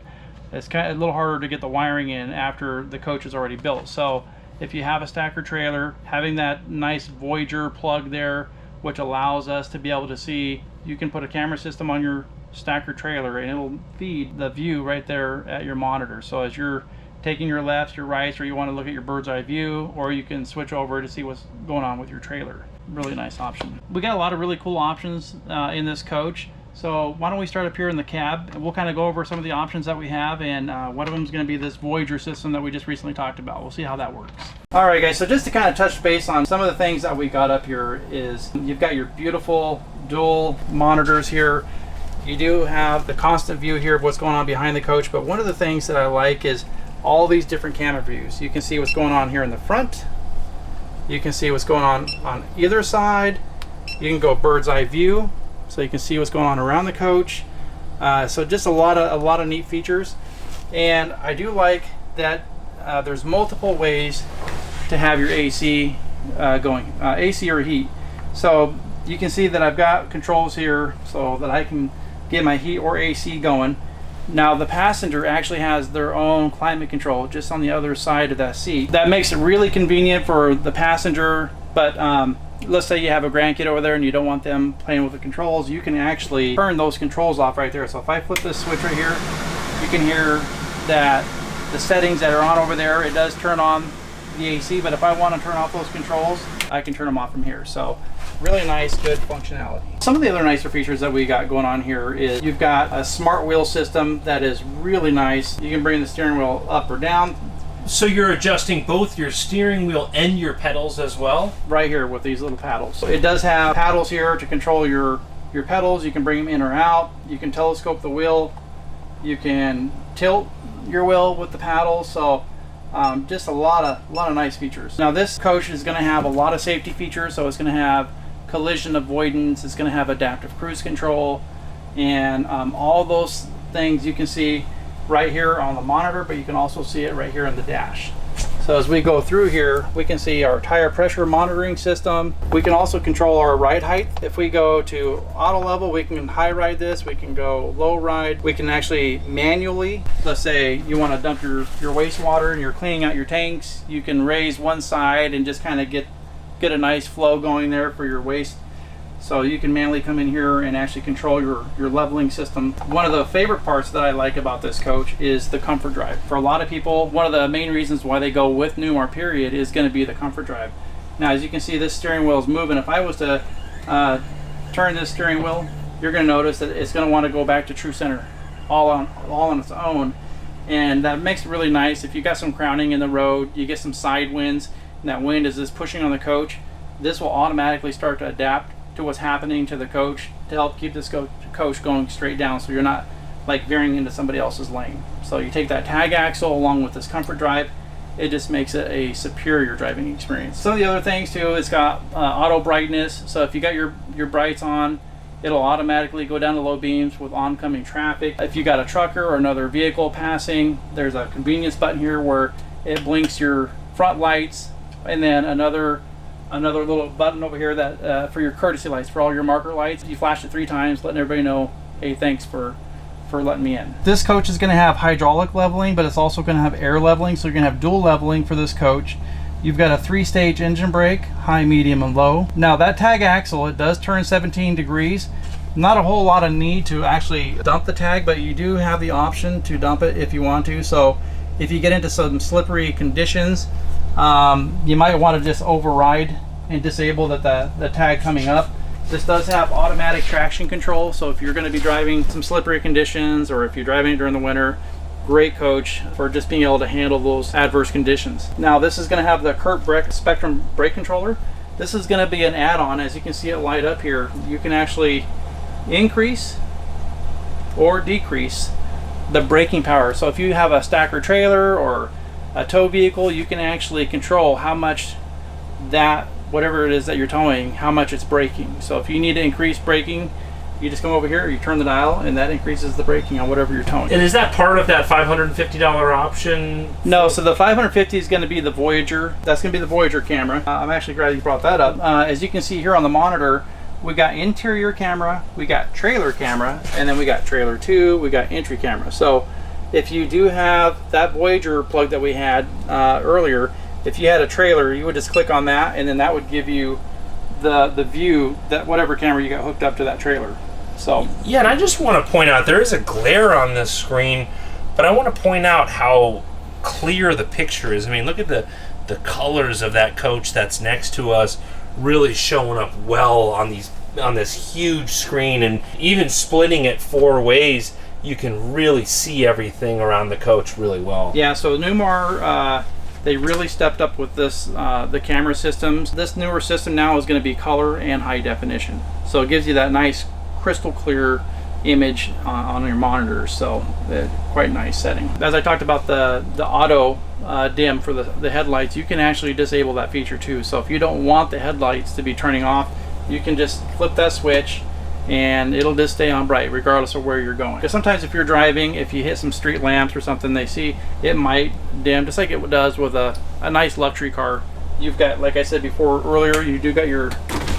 It's kind of a little harder to get the wiring in after the coach is already built. So if you have a stacker trailer, having that nice Voyager plug there, which allows us to be able to see, you can put a camera system on your stacker trailer and it'll feed the view right there at your monitor. So as you're taking your lefts, your rights, or you want to look at your bird's eye view, or you can switch over to see what's going on with your trailer. Really nice option. We got a lot of really cool options in this coach. So why don't we start up here in the cab, and we'll kind of go over some of the options that we have, and one of them is going to be this Voyager system that we just recently talked about. We'll see how that works. All right, guys, so just to kind of touch base on some of the things that we got up here is you've got your beautiful dual monitors here. You do have the constant view here of what's going on behind the coach, but one of the things that I like is all these different camera views. You can see what's going on here in the front. You can see what's going on either side. You can go bird's eye view, so you can see what's going on around the coach. So just a lot of neat features. And I do like that there's multiple ways to have your AC going, AC or heat. So you can see that I've got controls here so that I can get my heat or AC going. Now the passenger actually has their own climate control just on the other side of that seat. That makes it really convenient for the passenger, but let's say you have a grandkid over there and you don't want them playing with the controls, you can actually turn those controls off right there. So if I flip this switch right here, you can hear that the settings that are on over there, it does turn on the AC, but if I want to turn off those controls, I can turn them off from here. So really nice, good functionality. Some of the other nicer features that we got going on here is you've got a smart wheel system that is really nice. You can bring the steering wheel up or down. So you're adjusting both your steering wheel and your pedals as well? Right here with these little paddles. So it does have paddles here to control your pedals. You can bring them in or out. You can telescope the wheel. You can tilt your wheel with the paddles. So just a lot of nice features. Now this coach is going to have a lot of safety features. So it's going to have collision avoidance. It's going to have adaptive cruise control, and all those things you can see right here on the monitor, but you can also see it right here in the dash. So as we go through here, we can see our tire pressure monitoring system. We can also control our ride height. If we go to auto level, we can high ride this, we can go low ride. We can actually manually, let's say you want to dump your wastewater and you're cleaning out your tanks, you can raise one side and just kind of get a nice flow going there for your waste. So you can manually come in here and actually control your leveling system. One of the favorite parts that I like about this coach is the comfort drive. For a lot of people, one of the main reasons why they go with Newmar period is going to be the comfort drive. Now as you can see, this steering wheel is moving. If I was to turn this steering wheel, you're going to notice that it's going to want to go back to true center all on its own, and that makes it really nice. If you got some crowning in the road, you get some side winds, and that wind is just pushing on the coach, this will automatically start to adapt to what's happening to the coach to help keep this coach going straight down, so you're not like veering into somebody else's lane. So you take that tag axle along with this comfort drive, it just makes it a superior driving experience. Some of the other things too, it's got auto brightness, so if you got your brights on, it'll automatically go down to low beams with oncoming traffic. If you got a trucker or another vehicle passing, there's a convenience button here where it blinks your front lights, and then another little button over here that for your courtesy lights, for all your marker lights. You flash it 3 times, letting everybody know, hey, thanks for letting me in. This coach is going to have hydraulic leveling, but it's also going to have air leveling, so you're going to have dual leveling for this coach. You've got a 3-stage engine brake, high, medium, and low. Now that tag axle, it does turn 17 degrees. Not a whole lot of need to actually dump the tag, but you do have the option to dump it if you want to. So if you get into some slippery conditions, you might want to just override and disable the tag coming up. This does have automatic traction control, so if you're going to be driving some slippery conditions, or if you're driving it during the winter, great coach for just being able to handle those adverse conditions. Now this is going to have the Kurt Spectrum brake controller. This is going to be an add-on. As you can see it light up here, you can actually increase or decrease the braking power. So if you have a stacker trailer or a tow vehicle, you can actually control how much that, whatever it is that you're towing, how much it's braking. So if you need to increase braking, you just come over here, you turn the dial, and that increases the braking on whatever you're towing. And is that part of that $550 option? No, so the $550 is going to be the Voyager. That's going to be the Voyager camera. I'm actually glad you brought that up. As you can see here on the monitor, we got interior camera, we got trailer camera, and then we got trailer 2, we got entry camera. So if you do have that Voyager plug that we had earlier, if you had a trailer, you would just click on that, and then that would give you the view that whatever camera you got hooked up to that trailer. So yeah, and I just want to point out, there is a glare on this screen, but I want to point out how clear the picture is. I mean, look at the colors of that coach that's next to us, really showing up well on this huge screen, and even splitting it 4 ways, you can really see everything around the coach really well. Yeah, so Newmar, they really stepped up with this, the camera systems. This newer system now is going to be color and high definition, so it gives you that nice crystal clear image on your monitors. So quite nice setting. As I talked about the auto dim for the headlights, you can actually disable that feature too. So if you don't want the headlights to be turning off, you can just flip that switch and it'll just stay on bright regardless of where you're going. Because sometimes if you're driving, if you hit some street lamps or something, they see it might dim, just like it does with a nice luxury car. You've got, like I said before earlier, you do got your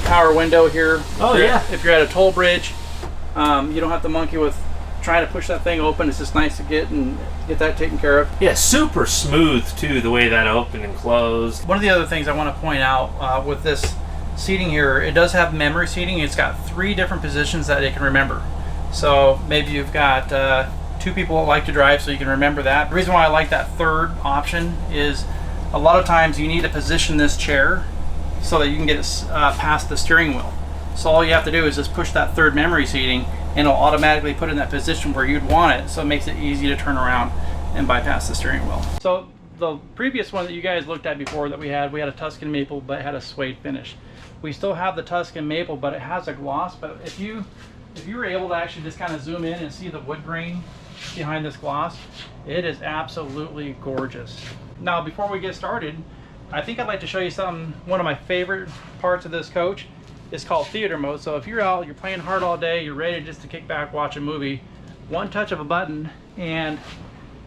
power window here. Oh yeah. If you're at a toll bridge, you don't have to monkey with trying to push that thing open. It's just nice to get that taken care of. Yeah, super smooth too, the way that opened and closed. One of the other things I want to point out with this seating here, it does have memory seating. It's got 3 different positions that it can remember. So maybe you've got 2 people that like to drive, so you can remember that. The reason why I like that 3rd option is a lot of times you need to position this chair so that you can get it past the steering wheel. So all you have to do is just push that 3rd memory seating, and it'll automatically put it in that position where you'd want it, so it makes it easy to turn around and bypass the steering wheel. So the previous one that you guys looked at before that we had a Tuscan maple, but it had a suede finish. We still have the Tuscan maple, but it has a gloss. But if you were able to actually just kind of zoom in and see the wood grain behind this gloss, it is absolutely gorgeous. Now before we get started, I think I'd like to show you one of my favorite parts of this coach. It's called theater mode. So if you're out, you're playing hard all day, you're ready just to kick back, watch a movie, one touch of a button and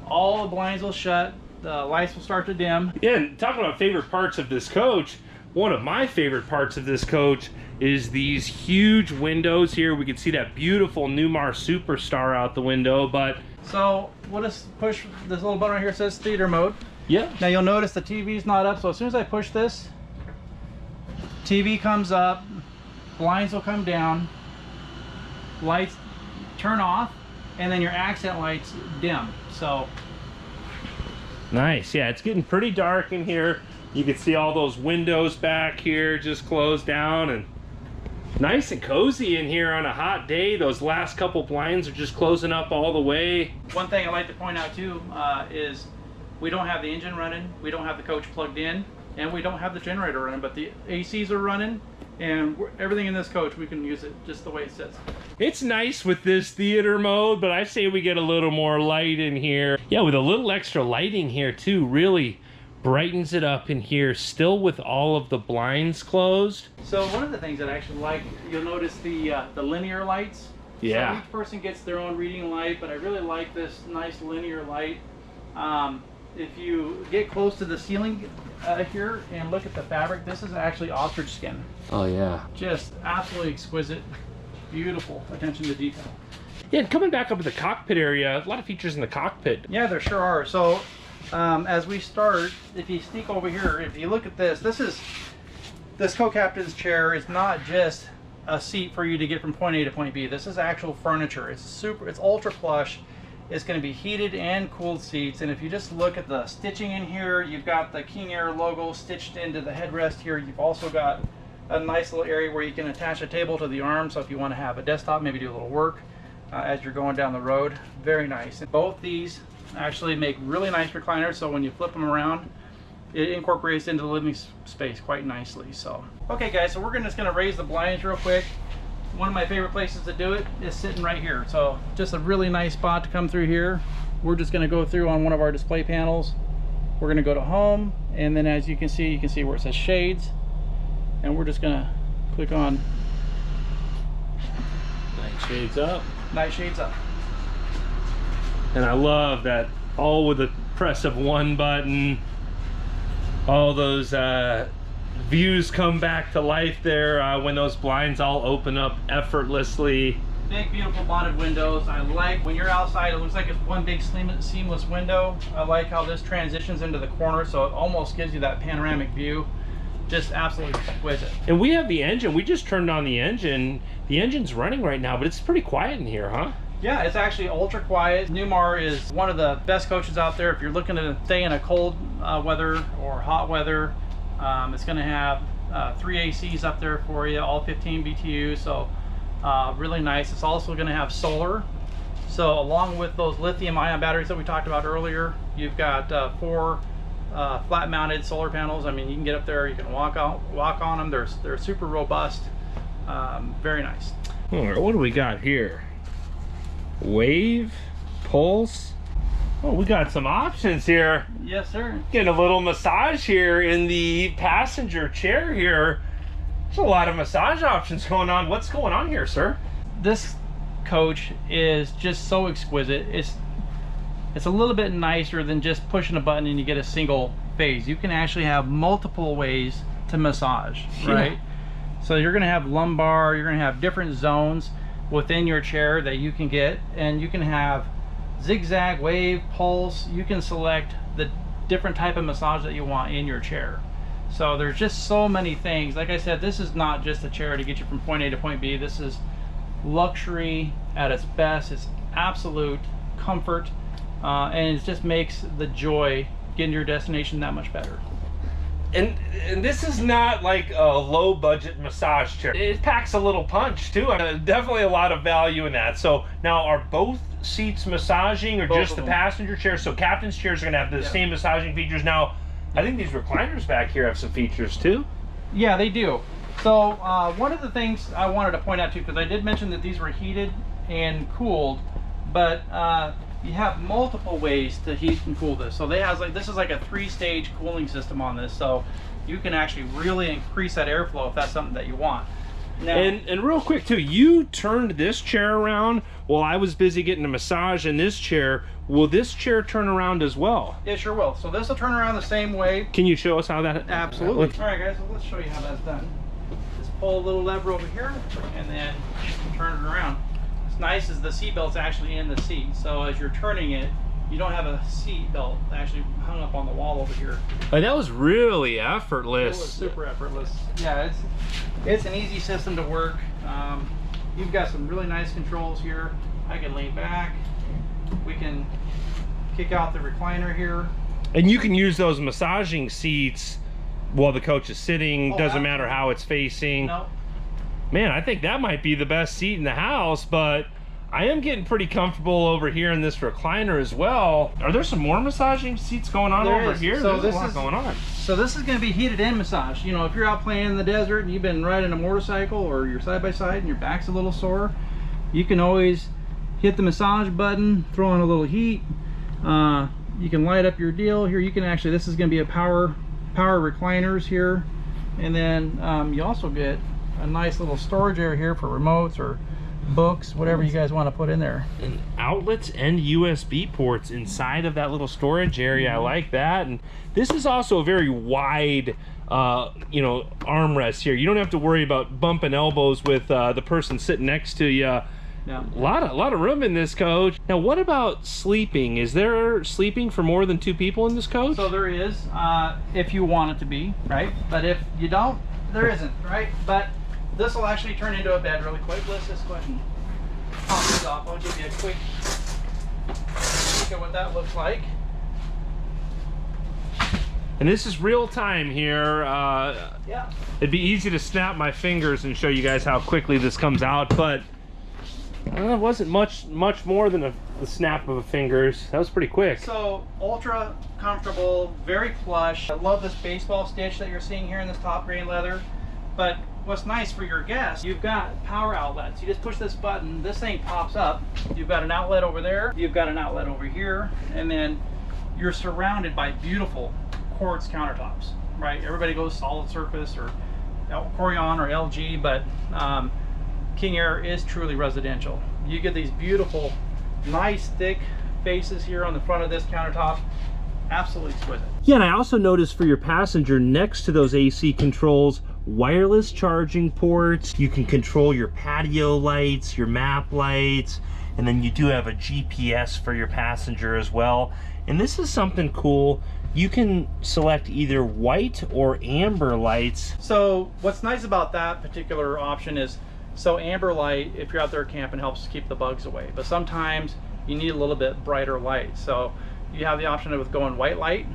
all the blinds will shut, the lights will start to dim. Yeah, and talking about favorite parts of this coach, one of my favorite parts of this coach is these huge windows here. We can see that beautiful Newmar Superstar out the window. But so we'll just push this little button right here that says theater mode. Yeah. Now you'll notice the TV's not up, so as soon as I push this, TV comes up, blinds will come down, lights turn off, and then your accent lights dim. So nice. Yeah, it's getting pretty dark in here. You can see all those windows back here just closed down, and nice and cozy in here on a hot day. Those last couple blinds are just closing up all the way. One thing I'd like to point out too is we don't have the engine running, we don't have the coach plugged in, and we don't have the generator running, but the ACs are running And everything in this coach, we can use it just the way it sits. It's nice with this theater mode, but I say we get a little more light in here. Yeah, with a little extra lighting here too, really brightens it up in here, still with all of the blinds closed. So one of the things that I actually like, you'll notice the linear lights. Yeah. So each person gets their own reading light, but I really like this nice linear light. If you get close to the ceiling here and look at the fabric, this is actually ostrich skin. Oh yeah. Just absolutely exquisite, beautiful attention to detail. Yeah, and coming back up to the cockpit area, a lot of features in the cockpit. Yeah, there sure are. So as we start, if you sneak over here, if you look at this, this co-captain's chair is not just a seat for you to get from point A to point B. This is actual furniture. It's ultra plush. It's going to be heated and cooled seats, and if you just look at the stitching in here, you've got the King Air logo stitched into the headrest here. You've also got a nice little area where you can attach a table to the arm, so if you want to have a desktop, maybe do a little work as you're going down the road. Very nice. And both these actually make really nice recliners, so when you flip them around, it incorporates into the living space quite nicely. So okay guys, so we're just going to raise the blinds real quick. One of my favorite places to do it is sitting right here. So just a really nice spot to come through here. We're just going to go through on one of our display panels. We're going to go to home, and then as you can see where it says shades, and we're just going to click on Night shades up. night shades up. And I love that all with the press of one button, all those views come back to life there when those blinds all open up effortlessly. Big beautiful mounted windows. I like when you're outside, it looks like it's one big seamless window. I like how this transitions into the corner, so it almost gives you that panoramic view. Just absolutely exquisite. And we have the engine. We just turned on the engine. The engine's running right now, but it's pretty quiet in here, huh? Yeah, it's actually ultra quiet. Newmar is one of the best coaches out there if you're looking to stay in a cold weather or hot weather. It's going to have 3 ACs up there for you, all 15 BTUs, so really nice. It's also going to have solar. So along with those lithium ion batteries that we talked about earlier, you've got 4 flat mounted solar panels. I mean, you can get up there, you can walk on them. They're super robust. Very nice. All right, what do we got here? Wave, pulse. Oh, we got some options here. Yes, sir. Getting a little massage here in the passenger chair here. There's a lot of massage options going on. What's going on here, sir? This coach is just so exquisite. It's a little bit nicer than just pushing a button and you get a single phase. You can actually have multiple ways to massage, right? So you're going to have lumbar, you're going to have different zones within your chair that you can get, and you can have zigzag, wave, pulse. You can select the different type of massage that you want in your chair. So there's just so many things. Like I said, this is not just a chair to get you from point A to point B. This is luxury at its best. It's absolute comfort, and it just makes the joy getting to your destination that much better. And this is not like a low budget massage chair. It packs a little punch too. Definitely a lot of value in that. So now, are both seats massaging, or just the passenger chair? So captain's chairs are going to have the same massaging features. Now, I think these recliners back here have some features too. Yeah, they do. So one of the things I wanted to point out too, because I did mention that these were heated and cooled, but you have multiple ways to heat and cool this. So this is like a 3-stage cooling system on this, so you can actually really increase that airflow if that's something that you want. Now, and real quick too, you turned this chair around while I was busy getting a massage in this chair. Will this chair turn around as well? It sure will. So this will turn around the same way. Can you show us how that? Absolutely. All right, guys, so let's show you how that's done. Just pull a little lever over here and then turn it around. What's nice is the seat belt's actually in the seat, so as you're turning it, you don't have a seat belt actually hung up on the wall over here. And that was really effortless. It was super effortless. Yeah, it's an easy system to work. You've got some really nice controls here. I can lean back. We can kick out the recliner here. And you can use those massaging seats while the coach is sitting. Doesn't matter how it's facing. No. Man, I think that might be the best seat in the house, but I am getting pretty comfortable over here in this recliner as well. Are there some more massaging seats going on over here? So There's a lot going on. So this is going to be heated in massage. You know, if you're out playing in the desert and you've been riding a motorcycle or you're side by side and your back's a little sore, you can always hit the massage button, throw on a little heat. You can light up your deal here. You can actually, this is going to be a power recliners here, and then you also get a nice little storage area here for remotes or books, whatever you guys want to put in there. And outlets and USB ports inside of that little storage area. I like that. And this is also a very wide you know, armrest here. You don't have to worry about bumping elbows with the person sitting next to you. Yeah. A lot of room in this coach. Now, what about sleeping? Is there sleeping for more than 2 people in this coach? So there is, if you want it to be, right? But if you don't, there isn't, right? But this will actually turn into a bed really quick. Let's just go ahead and pop this off. I'll give you a quick look at what that looks like. And this is real time here. Yeah. It'd be easy to snap my fingers and show you guys how quickly this comes out, but it wasn't much more than the snap of a fingers. That was pretty quick. So ultra comfortable, very plush. I love this baseball stitch that you're seeing here in this top grain leather. But what's nice for your guests, you've got power outlets. You just push this button, this thing pops up. You've got an outlet over there, you've got an outlet over here, and then you're surrounded by beautiful quartz countertops, right? Everybody goes solid surface or Corian or LG, but King Aire is truly residential. You get these beautiful, nice, thick faces here on the front of this countertop. Absolutely exquisite. Yeah, and I also noticed for your passenger, next to those AC controls, wireless charging ports. You can control your patio lights, your map lights, and then you do have a GPS for your passenger as well. And this is something cool. You can select either white or amber lights. So what's nice about that particular option is, so amber light, if you're out there camping, helps keep the bugs away. But sometimes you need a little bit brighter light. So you have the option of going white light.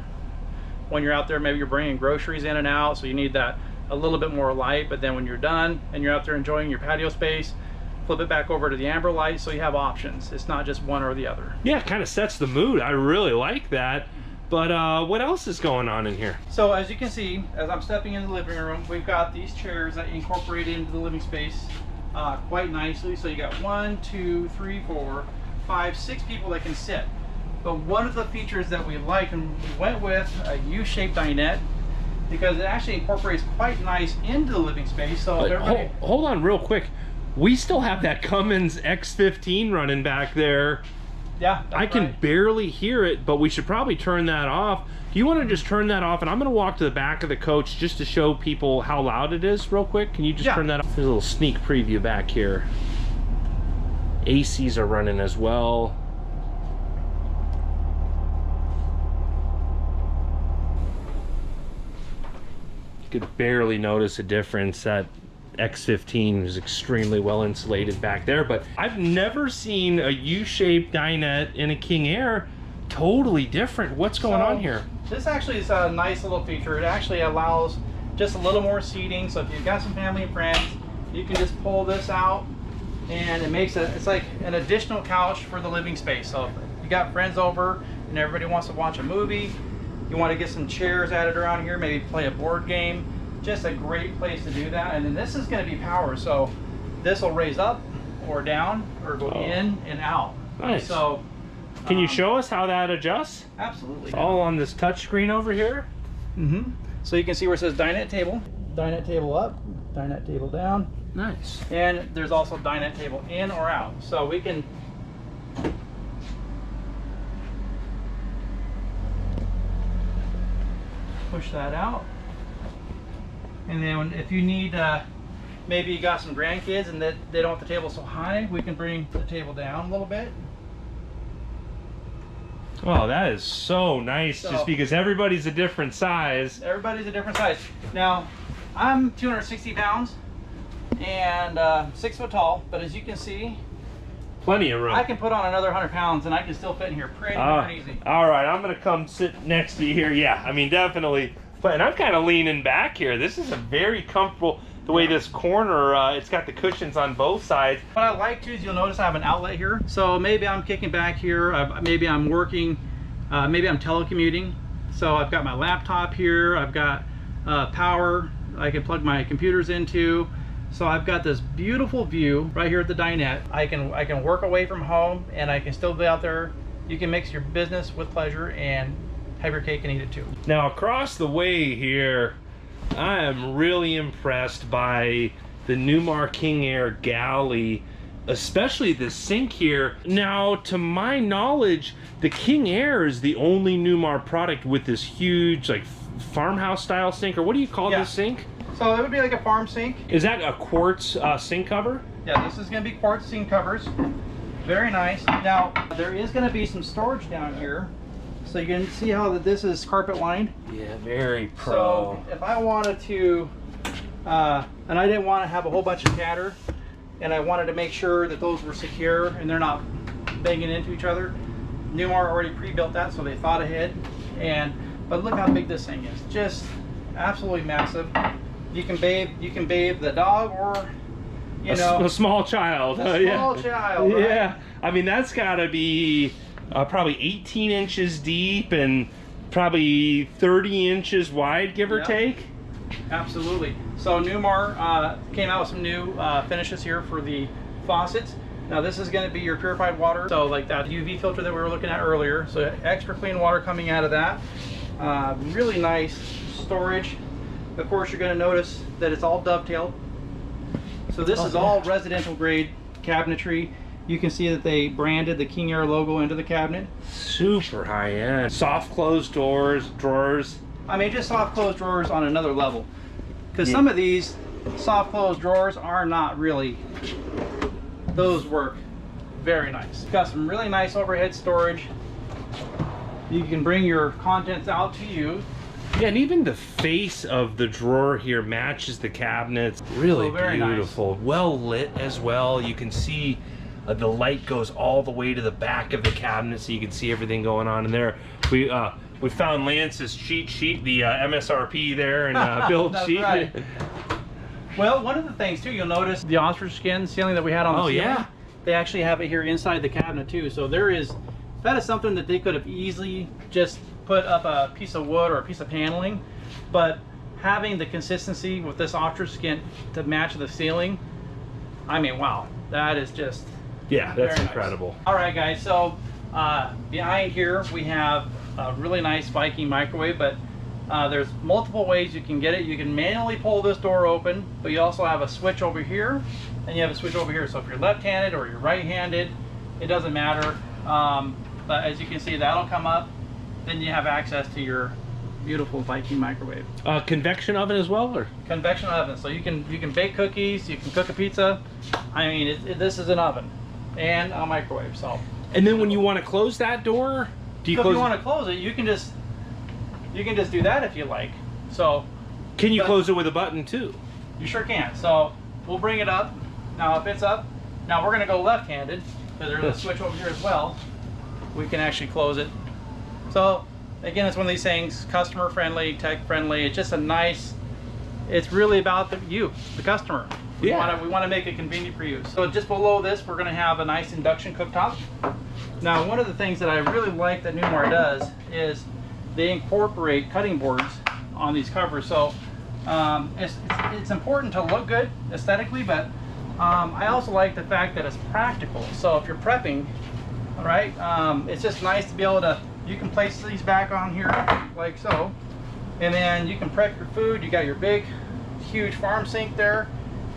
When you're out there, maybe you're bringing groceries in and out, so you need that a little bit more light. But then when you're done and you're out there enjoying your patio space, flip it back over to the amber light, so you have options. It's not just one or the other. Yeah, it kind of sets the mood. I really like that. But what else is going on in here? So as you can see, as I'm stepping into the living room, we've got these chairs that incorporate into the living space quite nicely. So you got 1, 2, 3, 4, 5, 6 people that can sit. But one of the features that we like, and we went with a U-shaped dinette, because it actually incorporates quite nice into the living space. So hold on real quick. We still have that Cummins X15 running back there. Yeah, I can barely hear it, but we should probably turn that off. Do you want to just turn that off? And I'm going to walk to the back of the coach just to show people how loud it is real quick. Can you just turn that off? There's a little sneak preview back here. ACs are running as well. You could barely notice a difference. That X15 is extremely well insulated back there, but I've never seen a U-shaped dinette in a King Aire totally different. What's going on here? This actually is a nice little feature. It actually allows just a little more seating, so if you've got some family and friends, you can just pull this out and it makes it's like an additional couch for the living space. So if you got friends over and everybody wants to watch a movie, you want to get some chairs added around here, maybe play a board game, just a great place to do that. And then this is going to be power, so this will raise up or down or go in and out. Nice. So can you show us how that adjusts? Absolutely. It's all on this touch screen over here. So you can see where it says dinette table up, dinette table down. Nice. And there's also dinette table in or out, so we can push that out. And then if you need, maybe you got some grandkids and that they don't want the table so high, we can bring the table down a little bit. Oh, that is so nice, just because everybody's a different size. Everybody's a different size. Now, I'm 260 pounds and 6 foot tall, but as you can see, plenty of room. I can put on another 100 pounds and I can still fit in here pretty darn easy. All right, I'm gonna come sit next to you here. Yeah, I mean, definitely. And I'm kind of leaning back here. This is a very comfortable. the way this corner, it's got the cushions on both sides. What I like too is you'll notice I have an outlet here. So maybe I'm kicking back here, maybe I'm working, maybe I'm telecommuting. So I've got my laptop here, I've got power I can plug my computers into. So I've got this beautiful view right here at the dinette. I can work away from home and I can still be out there. You can mix your business with pleasure and have your cake and eat it too. Now across the way here, I am really impressed by the Newmar King Aire galley, especially the sink here. Now, to my knowledge, the King Aire is the only Newmar product with this huge, like, farmhouse style sink, or what do you call this sink? So it would be like a farm sink. Is that a quartz sink cover? Yeah, this is going to be quartz sink covers. Very nice. Now, there is going to be some storage down here. So you can see how this is carpet lined. Yeah, very pro. So if I wanted to, and I didn't want to have a whole bunch of chatter, and I wanted to make sure that those were secure and they're not banging into each other, Newmar already pre-built that, so they thought ahead. But look how big this thing is. Just absolutely massive. You can bathe the dog or, you know, a small child. A small child, right? Yeah. I mean, that's got to be probably 18 inches deep and probably 30 inches wide, give or take. Absolutely. So Newmar came out with some new finishes here for the faucets. Now this is going to be your purified water, so like that UV filter that we were looking at earlier. So extra clean water coming out of that. Really nice storage. Of course, you're going to notice that it's all dovetailed. So this is all residential grade cabinetry. You can see that they branded the King Aire logo into the cabinet. Super high end. Soft closed drawers. I mean, just soft closed drawers on another level. Because some of these soft closed drawers are not really, those work very nice. Got some really nice overhead storage. You can bring your contents out to you. Yeah, and even the face of the drawer here matches the cabinets. Really beautiful. Nice. Well lit as well. You can see the light goes all the way to the back of the cabinet, so you can see everything going on in there. We found Lance's cheat sheet, the MSRP there, and build sheet. Right. Well, one of the things too, you'll notice the ostrich skin ceiling that we had on the ceiling. Yeah. They actually have it here inside the cabinet too. So that is something that they could have easily just put up a piece of wood or a piece of paneling, but having the consistency with this ostrich skin to match the ceiling, I mean, wow, that is just that's incredible. Nice. All right, guys, so behind here we have a really nice Viking microwave, but there's multiple ways you can get it. You can manually pull this door open, but you also have a switch over here and you have a switch over here. So if you're left-handed or you're right-handed, it doesn't matter. But as you can see, that'll come up. Then you have access to your beautiful Viking microwave. Convection oven as well, or? Convection oven. So you can bake cookies, you can cook a pizza. I mean, this is an oven and a microwave. So. And then when you want to close that door, do you so close? If you want to close it, you can just do that if you like. So. Can you close it with a button too? You sure can. So we'll bring it up. Now if it's up, now we're going to go left-handed because there's a switch over here as well. We can actually close it. So again, it's one of these things, customer friendly, tech friendly. It's just a nice, it's really about the customer. We want to make it convenient for you. So just below this, we're going to have a nice induction cooktop. Now, one of the things that I really like that Newmar does is they incorporate cutting boards on these covers. So it's important to look good aesthetically, but I also like the fact that it's practical. So if you're prepping, all right, it's just nice to be able to, you can place these back on here like so, and then you can prep your food. You got your big, huge farm sink there,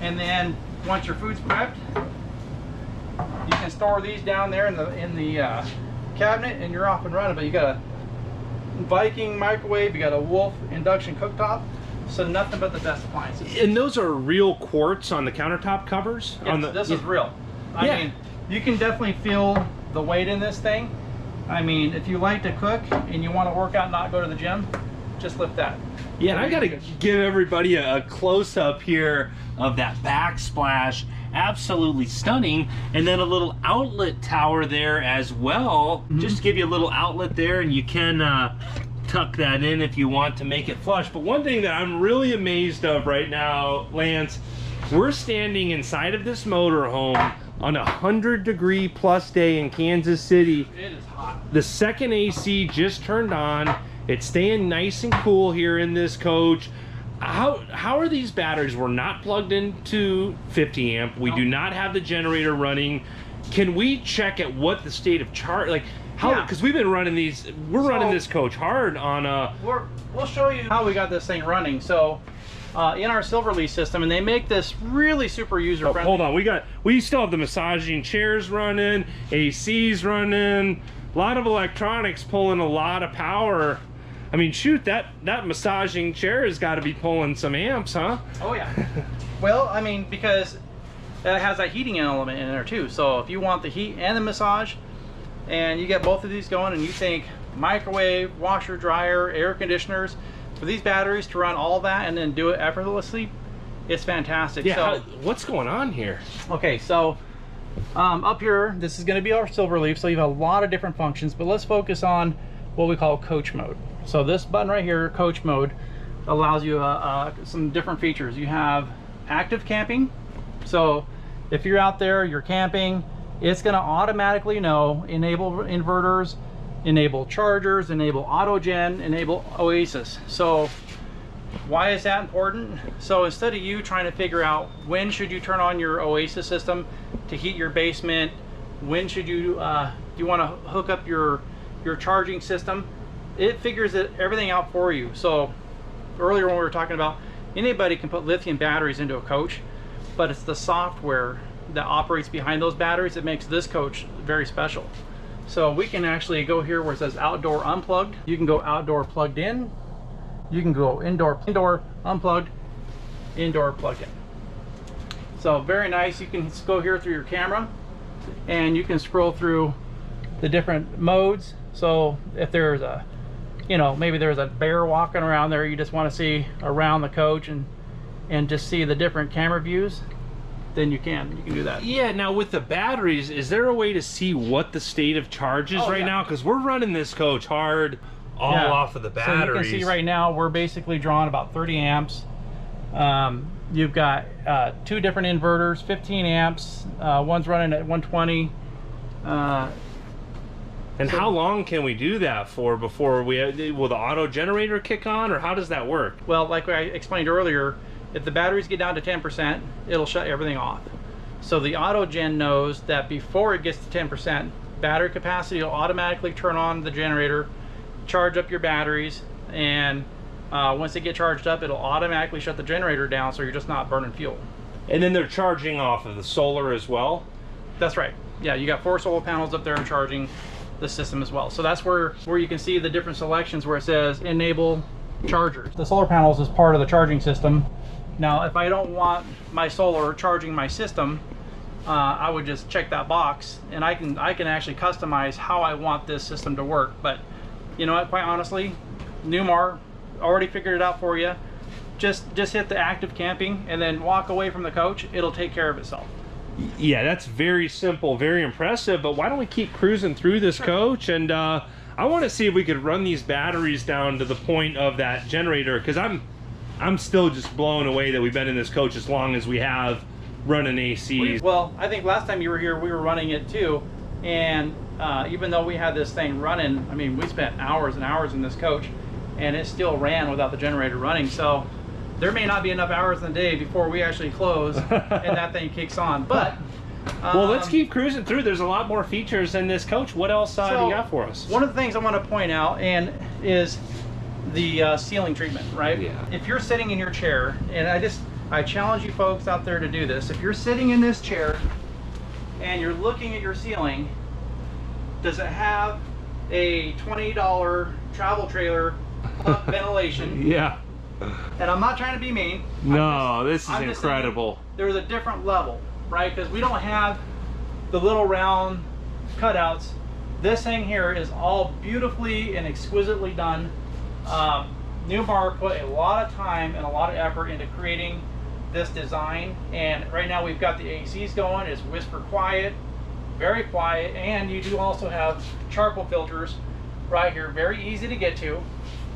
and then once your food's prepped, you can store these down there in the cabinet, and you're off and running. But you got a Viking microwave, you got a Wolf induction cooktop, so nothing but the best appliances. And those are real quartz on the countertop covers? Yes, this is real. I mean, you can definitely feel the weight in this thing. I mean, if you like to cook and you want to work out and not go to the gym, just lift that. Yeah, and I gotta give everybody a close-up here of that backsplash. Absolutely stunning. And then a little outlet tower there as well. Just to give you a little outlet there, and you can tuck that in if you want to make it flush. But one thing that I'm really amazed of right now, Lance, we're standing inside of this motorhome on a 100-degree plus day in Kansas City. It is hot. The second AC just turned on. It's staying nice and cool here in this coach. How are these batteries? We're not plugged into 50 amp. We do not have the generator running. Can we check at what the state of charge, like how, because we've been running these, we're running this coach hard on we'll show you how we got this thing running. So in our Silverleaf system, and they make this really super user friendly. Hold on, we still have the massaging chairs running, ACs running, a lot of electronics pulling a lot of power. I mean, shoot, that massaging chair has got to be pulling some amps, huh? Oh yeah. Well, I mean, because it has that heating element in there too. So if you want the heat and the massage, and you get both of these going, and you think microwave, washer, dryer, air conditioners, for these batteries to run all that and then do it effortlessly, it's fantastic. Yeah. So What's going on here? okay, so up here, this is going to be our Silverleaf, so you have a lot of different functions, but let's focus on what we call coach mode. So this button right here, coach mode, allows you some different features. You have active camping. So if you're out there, you're camping, it's going to automatically know, enable inverters, enable chargers, enable autogen, enable Oasis. So why is that important? So instead of you trying to figure out when should you turn on your Oasis system to heat your basement, when should you want to hook up your charging system, it figures everything out for you. So earlier when we were talking about, anybody can put lithium batteries into a coach, but it's the software that operates behind those batteries that makes this coach very special. So we can actually go here where it says outdoor unplugged. You can go outdoor plugged in. You can go indoor unplugged, indoor plugged in. So very nice. You can go here through your camera and you can scroll through the different modes. So if there's a, maybe there's a bear walking around there, you just want to see around the coach and just see the different camera views, then you can do that. Yeah, now with the batteries, is there a way to see what the state of charge is right now? Because we're running this coach hard all off of the batteries. So you can see right now we're basically drawing about 30 amps. You've got two different inverters, 15 amps. One's running at 120. And how long can we do that for before will the auto generator kick on, or how does that work? Well, like I explained earlier, if the batteries get down to 10%, it'll shut everything off. So the auto gen knows that before it gets to 10%, battery capacity will automatically turn on the generator, charge up your batteries, and once they get charged up, it'll automatically shut the generator down, so you're just not burning fuel. And then they're charging off of the solar as well? That's right. Yeah, you got 4 solar panels up there charging the system as well. So that's where you can see the different selections where it says enable chargers. The solar panels is part of the charging system. Now, if I don't want my solar charging my system, I would just check that box, and I can actually customize how I want this system to work. But you know what, quite honestly, Newmar already figured it out for you. Just hit the active camping and then walk away from the coach. It'll take care of itself. Yeah, that's very simple, very impressive. But why don't we keep cruising through this coach? And I want to see if we could run these batteries down to the point of that generator, because I'm still just blown away that we've been in this coach as long as we have running ACs. Well, I think last time you were here, we were running it too. And even though we had this thing running, I mean, we spent hours and hours in this coach, and it still ran without the generator running. So there may not be enough hours in the day before we actually close and that thing kicks on. But well, let's keep cruising through. There's a lot more features in this coach. What else do you got for us? One of the things I want to point out is the ceiling treatment, right? Yeah. If you're sitting in your chair, and I challenge you folks out there to do this. If you're sitting in this chair and you're looking at your ceiling, does it have a $20 travel trailer ventilation? Yeah. And I'm not trying to be mean. No, this is incredible. There's a different level, right? Because we don't have the little round cutouts. This thing here is all beautifully and exquisitely done. Newmar put a lot of time and a lot of effort into creating this design, and right now we've got the ACs going. It's whisper quiet, very quiet, and you do also have charcoal filters right here, very easy to get to.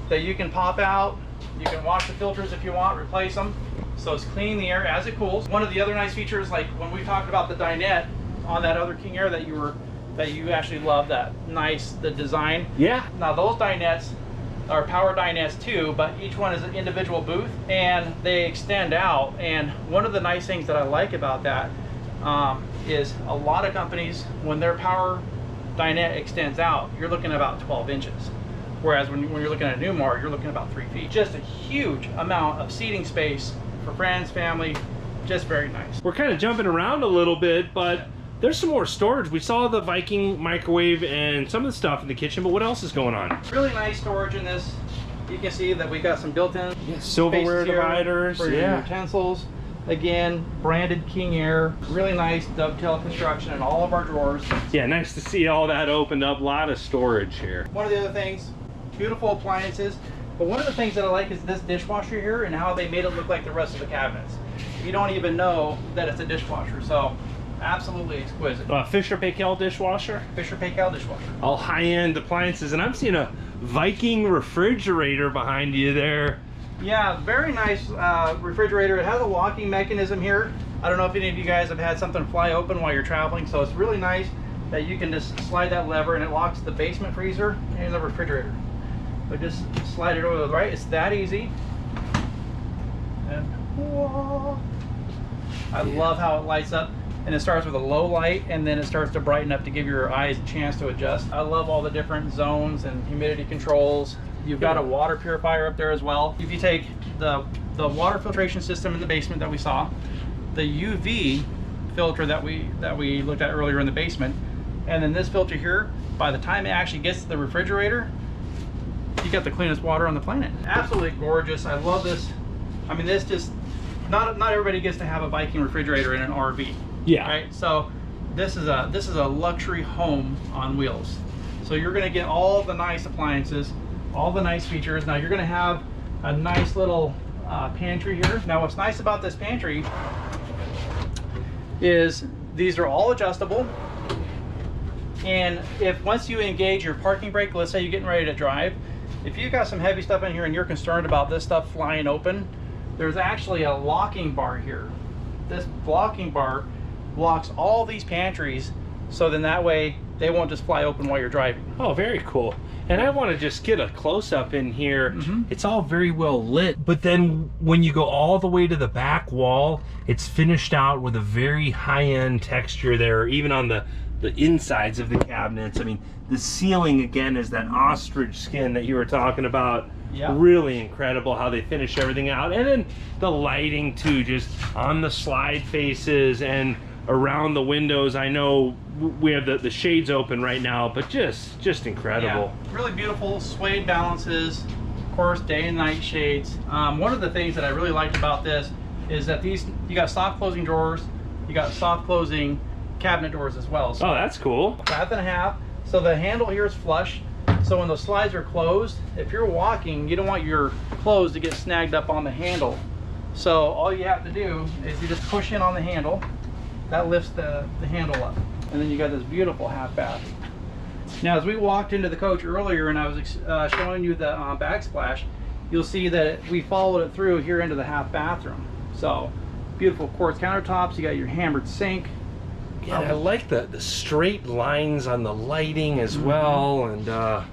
that you can pop out. You can wash the filters if you want, replace them. So it's cleaning the air as it cools. One of the other nice features, like when we talked about the dinette on that other King Air that you actually love, the design. Yeah. Now those dinettes are power dinettes too, but each one is an individual booth and they extend out. And one of the nice things that I like about that is a lot of companies, when their power dinette extends out, you're looking at about 12 inches. Whereas when you're looking at a Newmar, you're looking at about 3 feet. Just a huge amount of seating space for friends, family, just very nice. We're kind of jumping around a little bit, but there's some more storage. We saw the Viking microwave and some of the stuff in the kitchen, but what else is going on? Really nice storage in this. You can see that we got some built-in silverware dividers for your utensils. Again, branded King Air. Really nice dovetail construction in all of our drawers. Yeah, nice to see all that opened up. A lot of storage here. One of the other things, beautiful appliances. But one of the things that I like is this dishwasher here and how they made it look like the rest of the cabinets. You don't even know that it's a dishwasher. So absolutely exquisite. Fisher Paykel dishwasher. Fisher Paykel dishwasher. All high-end appliances, and I'm seeing a Viking refrigerator behind you there. Yeah, very nice refrigerator. It has a locking mechanism here. I don't know if any of you guys have had something fly open while you're traveling, so it's really nice that you can just slide that lever and it locks the basement freezer and the refrigerator. But just slide it over to the right. It's that easy. And whoa. I love how it lights up. And it starts with a low light and then it starts to brighten up to give your eyes a chance to adjust. I love all the different zones and humidity controls. You've got a water purifier up there as well. If you take the water filtration system in the basement that we saw, the UV filter that we looked at earlier in the basement, and then this filter here, by the time it actually gets to the refrigerator, you got the cleanest water on the planet. Absolutely gorgeous. I love this. I mean, this just, not everybody gets to have a Viking refrigerator in an RV. Yeah. Right. So this is a luxury home on wheels. So you're going to get all the nice appliances, all the nice features. Now you're going to have a nice little pantry here. Now what's nice about this pantry is these are all adjustable. And if once you engage your parking brake, let's say you're getting ready to drive, if you've got some heavy stuff in here and you're concerned about this stuff flying open, there's actually a locking bar here. This locking bar locks all these pantries, so then that way they won't just fly open while you're driving. Oh, very cool. And I want to just get a close-up in here. It's all very well lit, but then when you go all the way to the back wall, it's finished out with a very high-end texture there, even on the insides of the cabinets. I mean, the ceiling again is that ostrich skin that you were talking about. Yeah. Really incredible how they finish everything out. And then the lighting too, just on the slide faces and around the windows. I know we have the shades open right now, but just incredible. Yeah, really beautiful suede balances, of course day and night shades. One of the things that I really liked about this is that you got soft closing drawers, you got soft closing cabinet doors as well. So oh, that's cool. 1.5. So the handle here is flush. So when those slides are closed, if you're walking, you don't want your clothes to get snagged up on the handle. So all you have to do is you just push in on the handle. That lifts the handle up. And then you got this beautiful half bath. Now, as we walked into the coach earlier and I was showing you the backsplash, you'll see that we followed it through here into the half bathroom. So beautiful quartz countertops. You got your hammered sink. Yeah, I like the straight lines on the lighting as well, and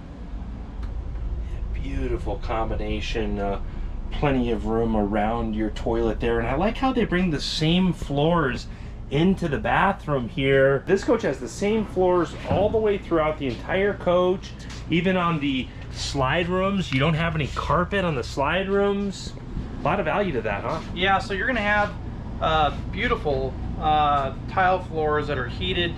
beautiful combination. Plenty of room around your toilet there, and I like how they bring the same floors into the bathroom here. This coach has the same floors all the way throughout the entire coach. Even on the slide rooms, you don't have any carpet on the slide rooms. A lot of value to that, huh? Yeah, so you're gonna have beautiful tile floors that are heated,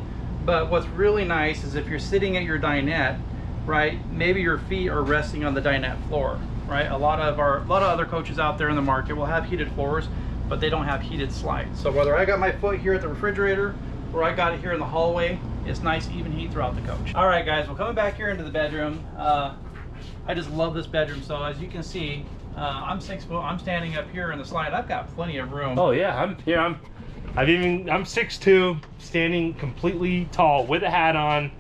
but what's really nice is if you're sitting at your dinette, right, maybe your feet are resting on the dinette floor, right? A lot of other coaches out there in the market will have heated floors, but they don't have heated slides. So whether I got my foot here at the refrigerator or I got it here in the hallway, it's nice even heat throughout the coach. All right, guys, well, coming back here into the bedroom, I just love this bedroom. So as you can see, I'm 6 foot. I'm standing up here in the slide. I've got plenty of room. Oh yeah, I'm 6'2", standing completely tall with a hat on.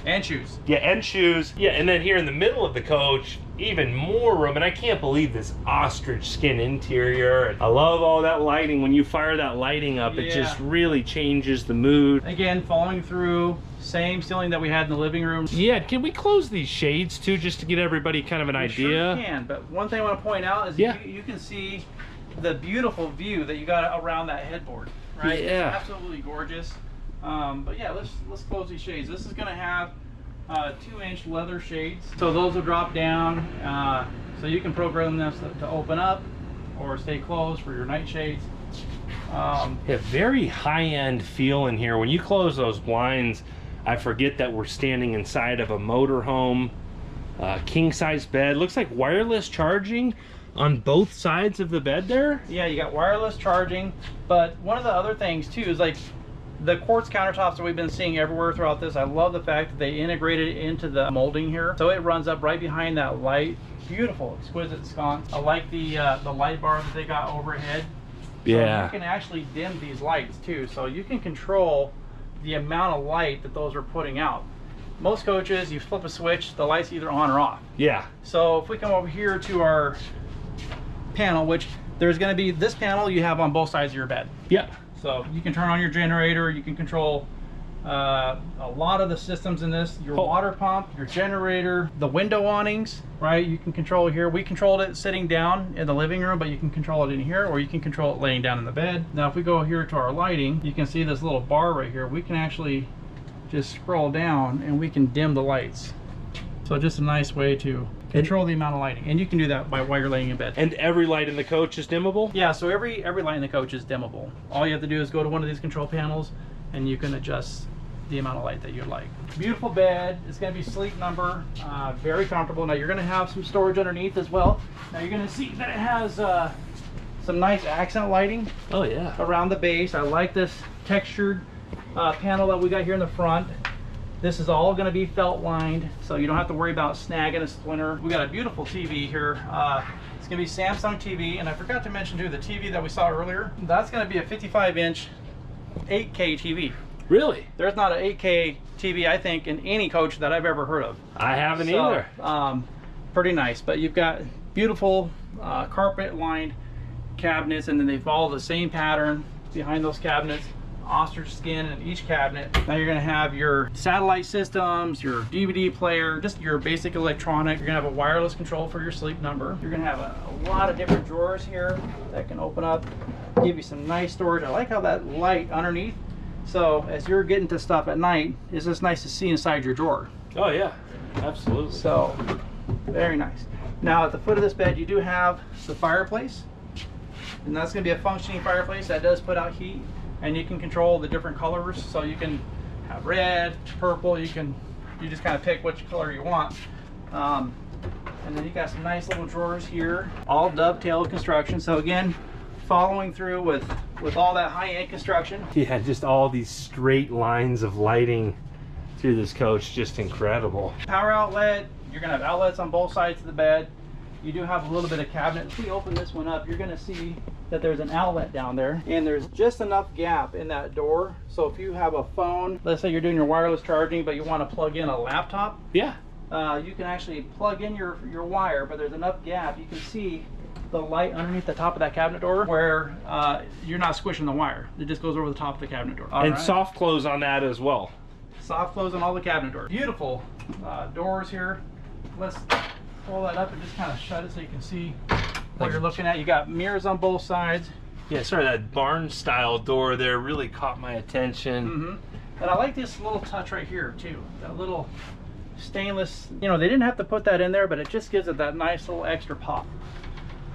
And shoes. Yeah, and shoes. Yeah, and then here in the middle of the coach, even more room. And I can't believe this ostrich skin interior. And I love all that lighting. When you fire that lighting up, it just really changes the mood. Again, following through, same ceiling that we had in the living room. Yeah, can we close these shades too, just to get everybody kind of an idea? Sure can, but one thing I want to point out is you can see the beautiful view that you got around that headboard, right? Yeah. It's absolutely gorgeous. But yeah, let's close these shades. This is going to have 2-inch leather shades, so those will drop down, so you can program them to open up or stay closed for your night shades. Yeah, very high-end feel in here. When you close those blinds, I forget that we're standing inside of a motorhome. King-size bed. Looks like wireless charging on both sides of the bed there. Yeah, you got wireless charging, but one of the other things too is like the quartz countertops that we've been seeing everywhere throughout this. I love the fact that they integrated it into the molding here, so it runs up right behind that light. Beautiful, exquisite sconce. I like the light bar that they got overhead. So you can actually dim these lights too, so you can control the amount of light that those are putting out. Most coaches, you flip a switch, the light's either on or off. Yeah. So if we come over here to our panel, which there's going to be this panel you have on both sides of your bed. Yeah. So you can turn on your generator, you can control a lot of the systems in this, your water pump, your generator, the window awnings, right? You can control here. We controlled it sitting down in the living room, but you can control it in here, or you can control it laying down in the bed. Now if we go here to our lighting, you can see this little bar right here. We can actually just scroll down and we can dim the lights. So just a nice way to control the amount of lighting, and you can do that while you're laying in bed. And every light in the coach is dimmable? Yeah, so every light in the coach is dimmable. All you have to do is go to one of these control panels and you can adjust the amount of light that you like. Beautiful bed. It's going to be Sleep Number. Very comfortable. Now you're going to have some storage underneath as well. Now you're going to see that it has some nice accent lighting. Oh yeah. Around the base. I like this textured panel that we got here in the front. This is all going to be felt lined, so you don't have to worry about snagging a splinter. We got a beautiful TV here. It's going to be Samsung TV, and I forgot to mention too, the TV that we saw earlier, that's going to be a 55-inch 8K TV. Really? There's not an 8K TV, I think, in any coach that I've ever heard of. I haven't either. Pretty nice, but you've got beautiful carpet-lined cabinets, and then they follow the same pattern behind those cabinets. Ostrich skin in each cabinet. Now you're going to have your satellite systems, your DVD player, just your basic electronic. You're going to have a wireless control for your Sleep Number. You're going to have a lot of different drawers here that can open up, give you some nice storage. I like how that light underneath, so as you're getting to stuff at night, it's just nice to see inside your drawer. Oh yeah, absolutely. So very nice. Now at the foot of this bed you do have the fireplace, and that's going to be a functioning fireplace that does put out heat. And you can control the different colors, so you can have red, purple, you just kind of pick which color you want. And then you got some nice little drawers here, all dovetailed construction. So again, following through with all that high-end construction. Yeah, just all these straight lines of lighting through this coach, just incredible. Power outlet, you're gonna have outlets on both sides of the bed. You do have a little bit of cabinet. If we open this one up, you're gonna see that there's an outlet down there, and there's just enough gap in that door. So if you have a phone, let's say you're doing your wireless charging, but you want to plug in a laptop, yeah, you can actually plug in your wire, but there's enough gap. You can see the light underneath the top of that cabinet door where you're not squishing the wire. It just goes over the top of the cabinet door. And soft close on that as well. Soft close on all the cabinet doors. Beautiful doors here. Let's pull that up and just kind of shut it so you can see what you're looking at. You got mirrors on both sides. Yeah, sorry, that barn style door there really caught my attention. And I like this little touch right here too. That little stainless, you know, they didn't have to put that in there, but it just gives it that nice little extra pop.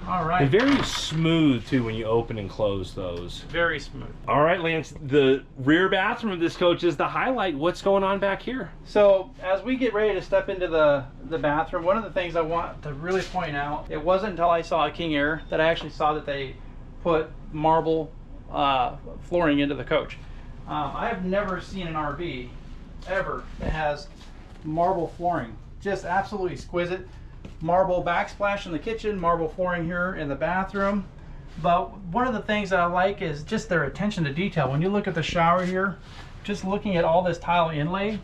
All right. And very smooth too when you open and close those. Very smooth. All right, Lance, the rear bathroom of this coach is the highlight. What's going on back here? So as we get ready to step into the bathroom, one of the things I want to really point out, it wasn't until I saw a King Aire that I actually saw that they put marble flooring into the coach. I have never seen an RV ever that has marble flooring. Just absolutely exquisite. Marble backsplash in the kitchen, marble flooring here in the bathroom. But one of the things that I like is just their attention to detail. When you look at the shower here, just looking at all this tile inlay,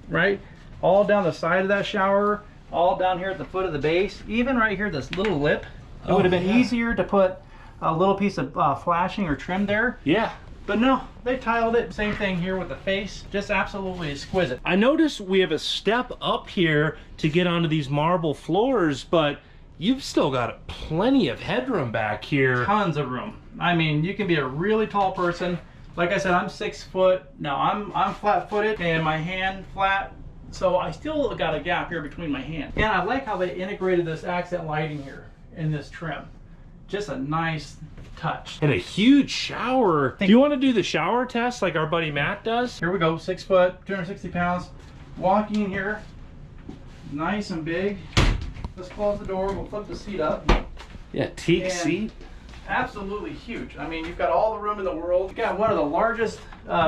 right? All down the side of that shower, all down here at the foot of the base. Even right here, this little lip, it would have been easier to put a little piece of flashing or trim there. Yeah. But no, they tiled it. Same thing here with the face. Just absolutely exquisite. I noticed we have a step up here to get onto these marble floors, but you've still got plenty of headroom back here. Tons of room. I mean, you can be a really tall person. Like I said, I'm 6 foot. Now I'm flat-footed and my hand flat. So I still got a gap here between my hand. And I like how they integrated this accent lighting here in this trim. Just a nice touch. And a huge shower. Do you want to do the shower test like our buddy Matt does? Here we go, 6 foot, 260 pounds. Walking in here, nice and big. Let's close the door, we'll flip the seat up. Yeah, teak seat. Absolutely huge. I mean, you've got all the room in the world. You've got one of the largest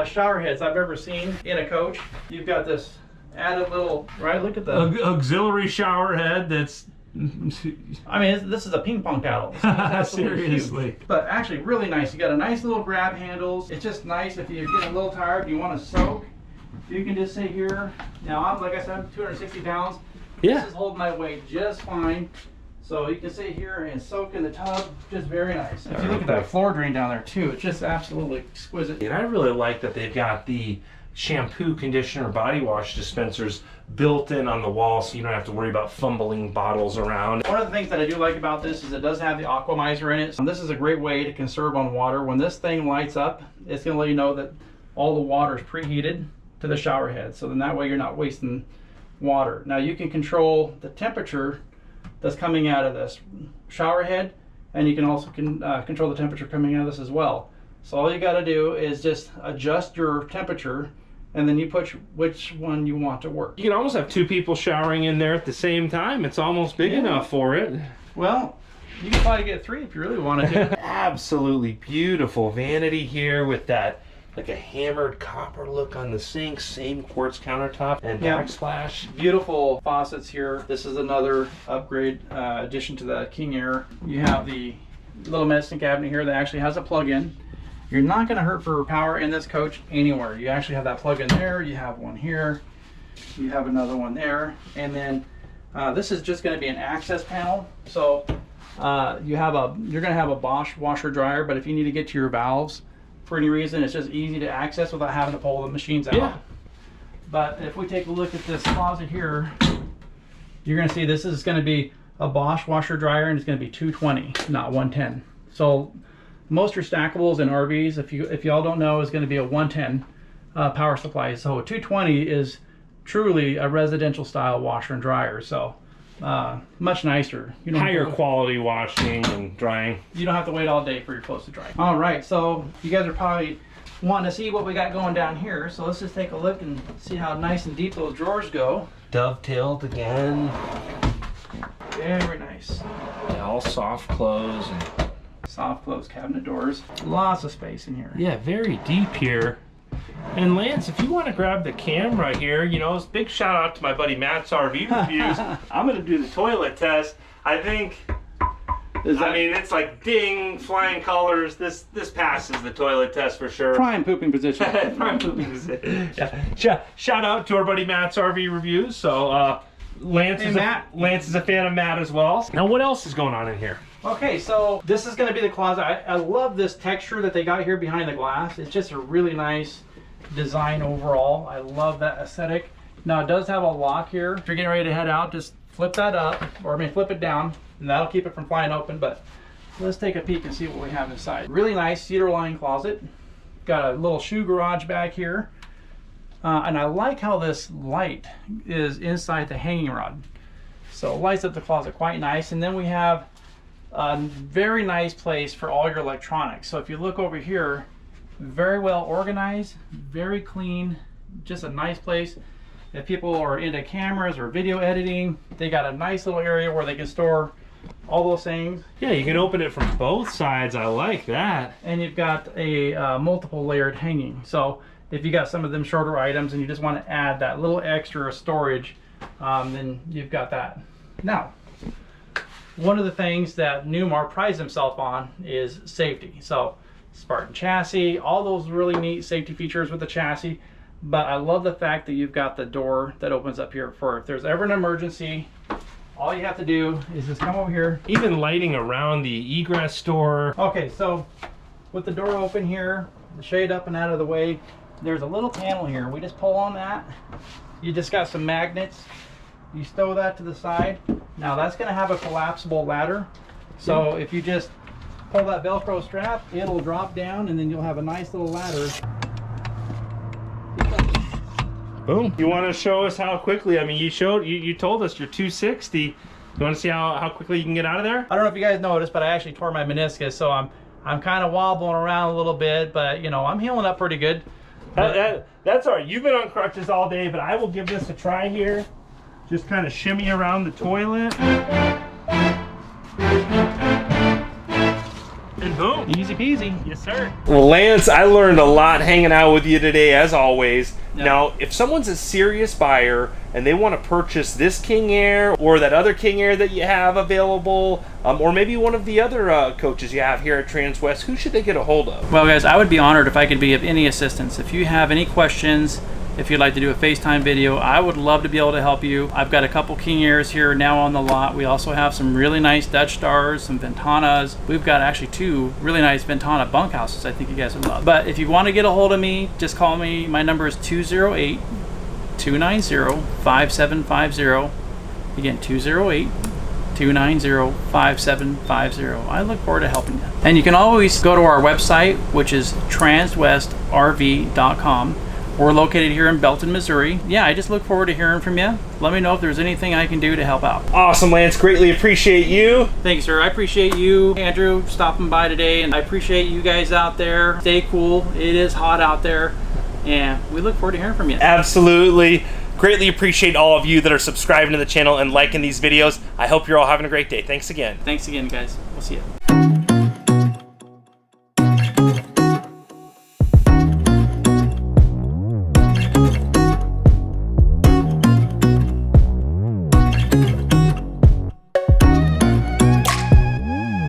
shower heads I've ever seen in a coach. You've got this added little, right, look at the auxiliary shower head that's I mean, this is a ping pong paddle. Seriously. Huge. But actually really nice. You got a nice little grab handles. It's just nice if you're getting a little tired and you want to soak. You can just sit here. Now, like I said, I'm 260 pounds. Yeah. This is holding my weight just fine. So you can sit here and soak in the tub. Just very nice. If you look at that floor drain down there too, it's just absolutely exquisite. And I really like that they've got the shampoo, conditioner, body wash dispensers built in on the wall, so you don't have to worry about fumbling bottles around. One of the things that I do like about this is it does have the aquamizer in it. So this is a great way to conserve on water. When this thing lights up, it's going to let you know that all the water is preheated to the shower head. So then that way you're not wasting water. Now you can control the temperature that's coming out of this shower head, and you can also control the temperature coming out of this as well. So all you got to do is just adjust your temperature, and then you put which one you want to work. You can almost have 2 people showering in there at the same time. It's almost big enough for it. Well, you can probably get 3 if you really wanted to. Absolutely beautiful vanity here with that like a hammered copper look on the sink, same quartz countertop and backsplash. Beautiful faucets here. This is another upgrade addition to the King Aire. You have the little medicine cabinet here that actually has a plug-in. You're not going to hurt for power in this coach anywhere. You actually have that plug in there. You have one here. You have another one there. And then this is just going to be an access panel. So you're going to have a Bosch washer dryer, but if you need to get to your valves for any reason, it's just easy to access without having to pull the machines out. Yeah. But if we take a look at this closet here, you're going to see this is going to be a Bosch washer dryer, and it's going to be 220, not 110. So most are stackables in RVs, if y'all don't know, is going to be a 110 power supply. So a 220 is truly a residential style washer and dryer. So much nicer. You don't higher quality washing and drying. You don't have to wait all day for your clothes to dry. All right, so you guys are probably wanting to see what we got going down here. So let's just take a look and see how nice and deep those drawers go. Dovetailed again. Very nice. Yeah, all soft close and soft close cabinet doors. Lots of space in here. Yeah, very deep here. And Lance, if you want to grab the camera here, you know, big shout out to my buddy Matt's RV Reviews. I'm going to do the toilet test. I think, I mean, it's like ding, flying colors. This passes the toilet test for sure. Prime pooping position. Prime pooping position. Yeah. Shout out to our buddy Matt's RV Reviews. So Lance is a fan of Matt as well. Now, what else is going on in here? Okay, so this is going to be the closet. I love this texture that they got here behind the glass. It's just a really nice design overall. I love that aesthetic. Now it does have a lock here. If you're getting ready to head out, just flip that up, or flip it down, and that'll keep it from flying open. But let's take a peek and see what we have inside. Really nice cedar lined closet. Got a little shoe garage back here. And I like how this light is inside the hanging rod. So it lights up the closet quite nice. And then we have a very nice place for all your electronics. So if you look over here, very well organized, very clean, just a nice place. If people are into cameras or video editing, they got a nice little area where they can store all those things. Yeah, you can open it from both sides. I like that. And you've got a multiple layered hanging. So if you got some of them shorter items and you just want to add that little extra storage, then you've got that. Now, one of the things that Newmar prides himself on is safety. So Spartan chassis, all those really neat safety features with the chassis. but I love the fact that you've got the door that opens up here for if there's ever an emergency. All you have to do is just come over here. Even lighting around the egress door. Okay, so with the door open here, the shade up and out of the way, there's a little panel here. We just pull on that. You just got some magnets. You stow that to the side. Now that's going to have a collapsible ladder. So if you just pull that Velcro strap, it'll drop down and then you'll have a nice little ladder. Boom. You want to show us how quickly? I mean, you told us you're 260. You want to see how quickly you can get out of there? I don't know if you guys noticed, but I actually tore my meniscus, so I'm kind of wobbling around a little bit, but you know, I'm healing up pretty good. That's all right. You've been on crutches all day, but I will give this a try here. Just kind of shimmy around the toilet. And boom. Easy peasy. Yes, sir. Well, Lance, I learned a lot hanging out with you today, as always. Yeah. Now, if someone's a serious buyer and they want to purchase this King Aire or that other King Aire that you have available, or maybe one of the other coaches you have here at Transwest, who should they get a hold of? Well, guys, I would be honored if I could be of any assistance. If you have any questions, if you'd like to do a FaceTime video, I would love to be able to help you. I've got a couple King Aires here now on the lot. We also have some really nice Dutch Stars, some Ventanas. We've got actually 2 really nice Ventana bunkhouses I think you guys would love. But if you want to get a hold of me, just call me. My number is 208-290-5750. Again, 208-290-5750. I look forward to helping you. And you can always go to our website, which is transwestrv.com. We're located here in Belton, Missouri. Yeah, I just look forward to hearing from you. Let me know if there's anything I can do to help out. Awesome, Lance. Greatly appreciate you. Thank you, sir. I appreciate you, Andrew, stopping by today, and I appreciate you guys out there. Stay cool. It is hot out there, and we look forward to hearing from you. Absolutely. Greatly appreciate all of you that are subscribing to the channel and liking these videos. I hope you're all having a great day. Thanks again. Thanks again, guys. We'll see you.